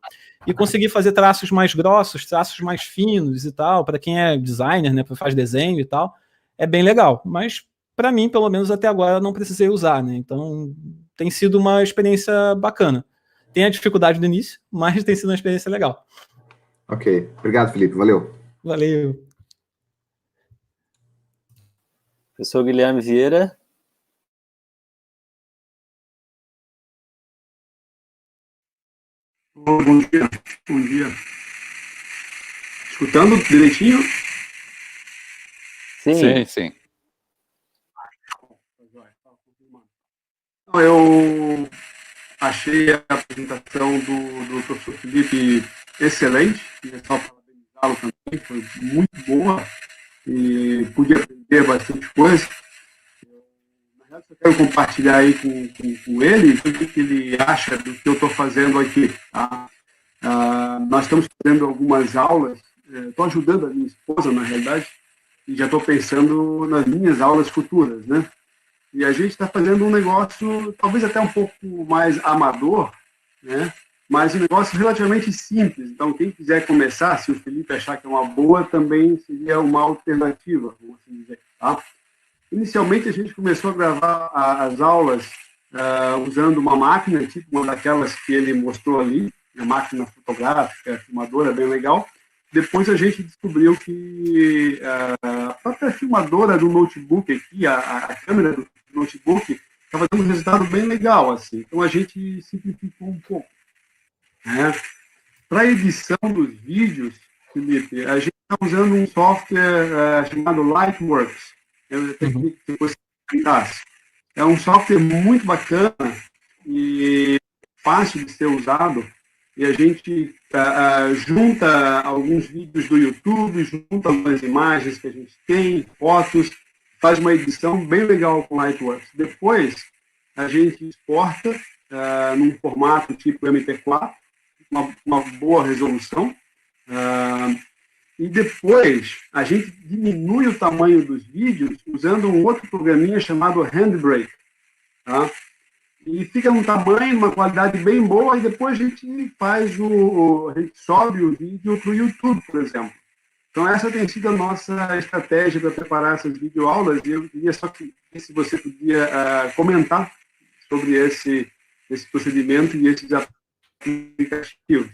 e conseguir fazer traços mais grossos, traços mais finos e tal. Para quem é designer, né? Faz desenho e tal, é bem legal. Mas para mim, pelo menos até agora, eu não precisei usar, né? Então tem sido uma experiência bacana. Tem a dificuldade do início, mas tem sido uma experiência legal. Ok. Obrigado, Felipe. Valeu. Valeu. Professor Guilherme Vieira. Bom dia. Bom dia. Escutando direitinho? Sim. Sim. Eu achei a apresentação do professor Felipe excelente, queria só parabenizá-lo também, foi muito boa e pude aprender bastante coisa. Na verdade, eu quero compartilhar aí com ele o que ele acha do que eu estou fazendo aqui. Tá? Nós estamos fazendo algumas aulas, estou ajudando a minha esposa, na realidade, e já estou pensando nas minhas aulas futuras, né? E a gente está fazendo um negócio, talvez até um pouco mais amador, né? Mas um negócio relativamente simples. Então, quem quiser começar, se o Felipe achar que é uma boa, também seria uma alternativa, vamos assim dizer. Tá? Inicialmente, a gente começou a gravar as aulas usando uma máquina, tipo uma daquelas que ele mostrou ali, uma máquina fotográfica, filmadora, bem legal. Depois a gente descobriu que a própria filmadora do notebook aqui, a câmera do notebook, estava dando um resultado bem legal, assim. Então a gente simplificou um pouco. Né? Para a edição dos vídeos, Felipe, a gente está usando um software chamado Lightworks. É um software muito bacana e fácil de ser usado. E a gente junta alguns vídeos do YouTube, junta algumas imagens que a gente tem, fotos, faz uma edição bem legal com Lightworks. Depois, a gente exporta num formato tipo MP4, uma boa resolução, e depois a gente diminui o tamanho dos vídeos usando um outro programinha chamado Handbrake, tá? E fica num tamanho, uma qualidade bem boa, e depois a gente a gente sobe o vídeo para o YouTube, por exemplo. Então, essa tem sido a nossa estratégia para preparar essas videoaulas, e eu queria só que se você podia comentar sobre esse procedimento e esses aplicativos.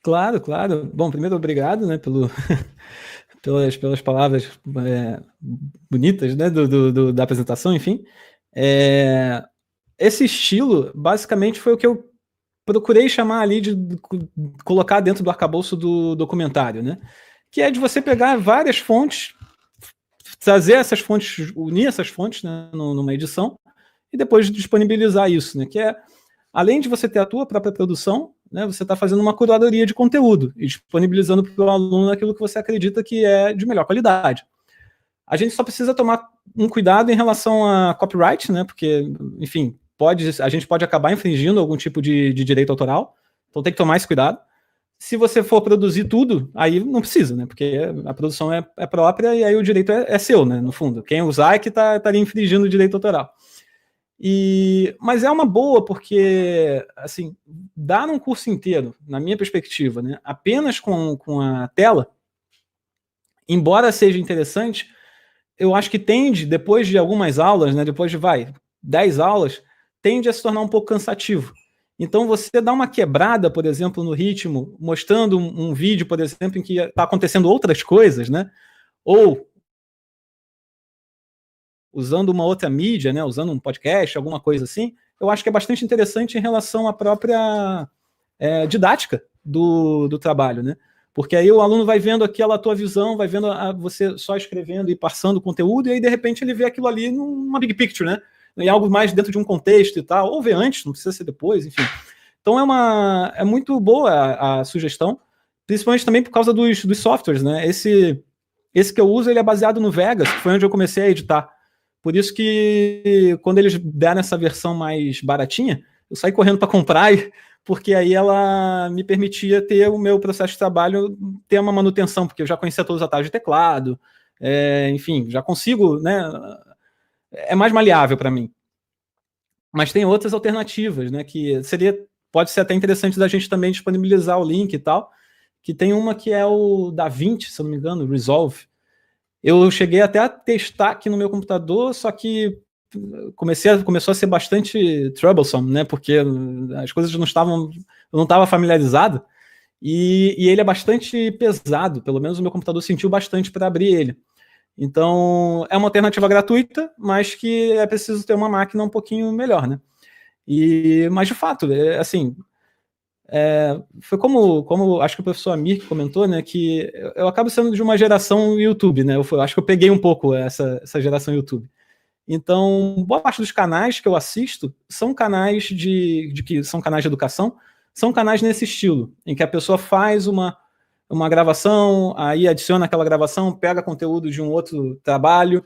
Claro. Bom, primeiro, obrigado, né, pelas palavras bonitas, né, da apresentação, enfim. Esse estilo, basicamente, foi o que eu procurei chamar ali de colocar dentro do arcabouço do documentário, né? Que é de você pegar várias fontes, trazer essas fontes, unir essas fontes, né, numa edição, e depois disponibilizar isso, né? Que é, além de você ter a tua própria produção, né, você está fazendo uma curadoria de conteúdo e disponibilizando para o aluno aquilo que você acredita que é de melhor qualidade. A gente só precisa tomar um cuidado em relação a copyright, né? Porque, enfim, a gente pode acabar infringindo algum tipo de direito autoral, então tem que tomar esse cuidado. Se você for produzir tudo, aí não precisa, né? Porque a produção é própria e aí o direito é seu, né? No fundo, quem usar é que estaria infringindo o direito autoral. Mas é uma boa porque, assim, dar um curso inteiro, na minha perspectiva, né, apenas com a tela, embora seja interessante, eu acho que tende, depois de algumas aulas, né, depois de 10 aulas, tende a se tornar um pouco cansativo. Então, você dá uma quebrada, por exemplo, no ritmo, mostrando um vídeo, por exemplo, em que está acontecendo outras coisas, né? Ou usando uma outra mídia, né? Usando um podcast, alguma coisa assim, eu acho que é bastante interessante em relação à própria didática do trabalho, né? Porque aí o aluno vai vendo aquela tua visão, vai vendo você só escrevendo e passando o conteúdo, e aí, de repente, ele vê aquilo ali numa big picture, né? Em algo mais dentro de um contexto e tal, ou ver antes, não precisa ser depois, enfim. Então é muito boa a sugestão, principalmente também por causa dos softwares, né? Esse que eu uso, ele é baseado no Vegas, que foi onde eu comecei a editar. Por isso que quando eles deram essa versão mais baratinha, eu saí correndo para comprar, porque aí ela me permitia ter o meu processo de trabalho, ter uma manutenção, porque eu já conhecia todos os atalhos de teclado, enfim, já consigo, né? É mais maleável para mim. Mas tem outras alternativas, né? Que pode ser até interessante da gente também disponibilizar o link e tal, que tem uma que é o DaVinci, se eu não me engano, Resolve. Eu cheguei até a testar aqui no meu computador, só que começou a ser bastante troublesome, né? Porque as coisas eu não estava familiarizado, e ele é bastante pesado, pelo menos o meu computador sentiu bastante para abrir ele. Então, é uma alternativa gratuita, mas que é preciso ter uma máquina um pouquinho melhor, né? Mas, de fato, assim, foi como acho que o professor Amir comentou, né, que eu acabo sendo de uma geração YouTube, né? Acho que eu peguei um pouco essa geração YouTube. Então, boa parte dos canais que eu assisto são canais são canais de educação, são canais nesse estilo, em que a pessoa faz uma gravação, aí adiciona aquela gravação, pega conteúdo de um outro trabalho,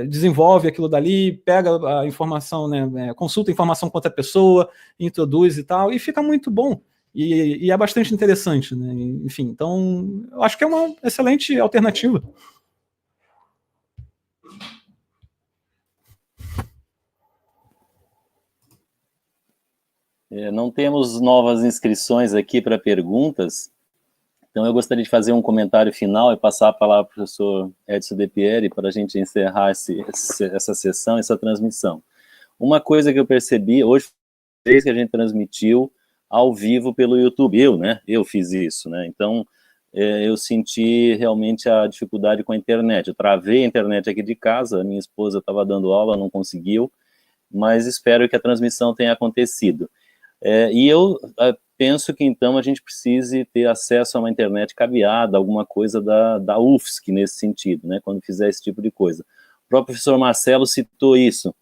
desenvolve aquilo dali, pega a informação, né, consulta a informação com outra pessoa, introduz e tal, e fica muito bom. E é bastante interessante, né? Enfim, então, eu acho que é uma excelente alternativa. Não temos novas inscrições aqui para perguntas, então eu gostaria de fazer um comentário final e passar a palavra para o professor Edson De Pieri para a gente encerrar essa sessão, essa transmissão. Uma coisa que eu percebi, hoje, desde que a gente transmitiu ao vivo pelo YouTube, eu fiz isso, né? Então, eu senti realmente a dificuldade com a internet. Eu travei a internet aqui de casa, a minha esposa estava dando aula, não conseguiu, mas espero que a transmissão tenha acontecido. E eu penso que, então, a gente precise ter acesso a uma internet cabeada, alguma coisa da UFSC nesse sentido, né, quando fizer esse tipo de coisa. O próprio professor Marcelo citou isso,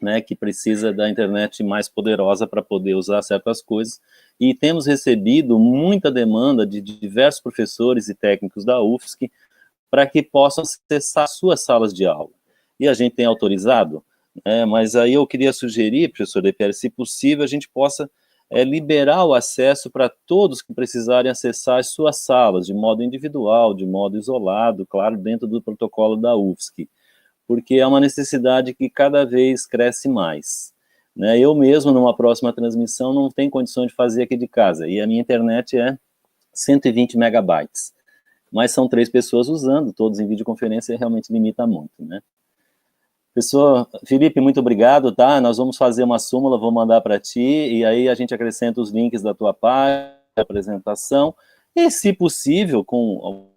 né, que precisa da internet mais poderosa para poder usar certas coisas, e temos recebido muita demanda de diversos professores e técnicos da UFSC para que possam acessar suas salas de aula. E a gente tem autorizado, mas aí eu queria sugerir, professor De Pieri, se possível, a gente possa liberar o acesso para todos que precisarem acessar as suas salas, de modo individual, de modo isolado, claro, dentro do protocolo da UFSC, porque é uma necessidade que cada vez cresce mais. Né? Eu mesmo, numa próxima transmissão, não tenho condição de fazer aqui de casa, e a minha internet é 120 megabytes, mas são 3 pessoas usando, todos em videoconferência, realmente limita muito, né? Professor Felipe, muito obrigado, tá? Nós vamos fazer uma súmula, vou mandar para ti, e aí a gente acrescenta os links da tua página, da apresentação, e se possível, com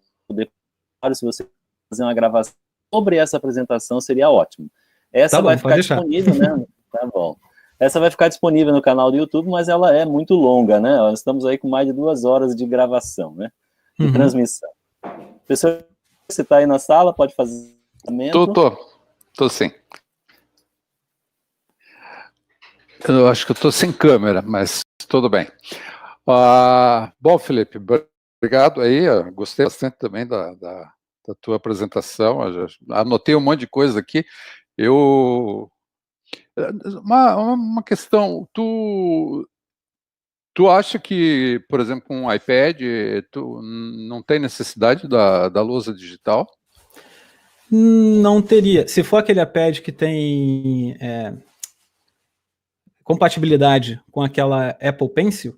se você fazer uma gravação sobre essa apresentação, seria ótimo. Essa Tá bom, vai ficar pode deixar. disponível, né? Tá bom. Essa vai ficar disponível no canal do YouTube, mas ela é muito longa, né? Nós estamos aí com mais de 2 horas de gravação, né? De transmissão. Professor, você está aí na sala, pode fazer Tô sim. Eu acho que eu tô sem câmera, mas tudo bem. Bom, Felipe, obrigado aí, eu gostei bastante também da tua apresentação, eu já anotei um monte de coisa aqui. Uma questão, tu acha que, por exemplo, com o iPad, tu não tem necessidade da lousa digital? Não teria. Se for aquele iPad que tem compatibilidade com aquela Apple Pencil,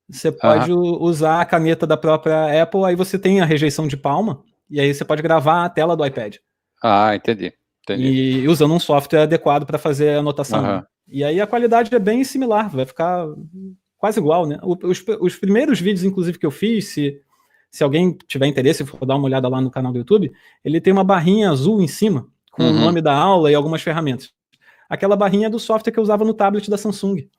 você pode usar a caneta da própria Apple, aí você tem a rejeição de palma, e aí você pode gravar a tela do iPad. Entendi. E usando um software adequado para fazer a anotação. Né? E aí a qualidade é bem similar, vai ficar quase igual, né? Os primeiros vídeos, inclusive, que eu fiz, se alguém tiver interesse, for dar uma olhada lá no canal do YouTube, ele tem uma barrinha azul em cima, com o nome da aula e algumas ferramentas. Aquela barrinha é do software que eu usava no tablet da Samsung.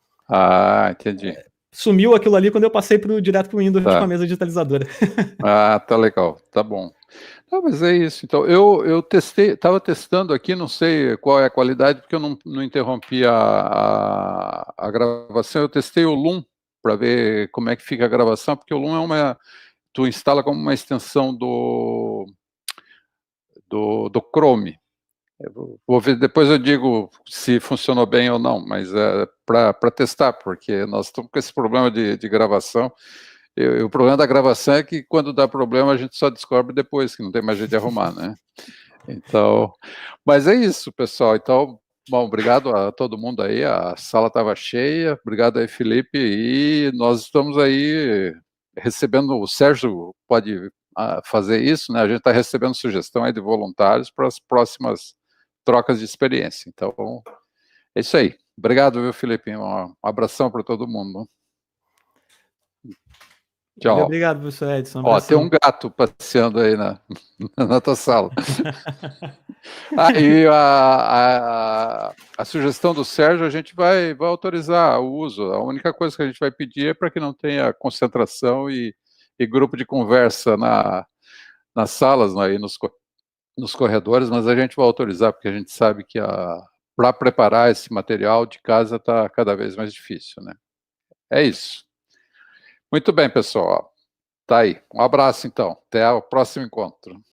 Entendi. Sumiu aquilo ali quando eu passei direto pro Windows com a mesa digitalizadora. Tá legal, tá bom. Não, mas é isso. Então, eu estava testando aqui, não sei qual é a qualidade, porque eu não interrompi a gravação. Eu testei o Loom para ver como é que fica a gravação, porque o Loom tu instala como uma extensão do Chrome. Vou ver, depois eu digo se funcionou bem ou não, mas para testar, porque nós estamos com esse problema de gravação. O problema da gravação é que quando dá problema a gente só descobre depois, que não tem mais jeito de arrumar, né? Então, mas é isso, pessoal. Então, bom, obrigado a todo mundo aí, a sala estava cheia, obrigado aí, Felipe, e nós estamos aí recebendo, o Sérgio pode fazer isso, né? A gente está recebendo sugestão aí de voluntários para as próximas trocas de experiência. Então, é isso aí. Obrigado, viu, Felipe? Um abração para todo mundo. Tchau. Obrigado, professor Edson. Tem um gato passeando aí na tua sala. E a sugestão do Sérgio, a gente vai autorizar o uso. A única coisa que a gente vai pedir é para que não tenha concentração e grupo de conversa nas salas, aí nos corredores, mas a gente vai autorizar, porque a gente sabe que para preparar esse material de casa está cada vez mais difícil, né? É isso. Muito bem, pessoal. Tá aí. Um abraço, então. Até o próximo encontro.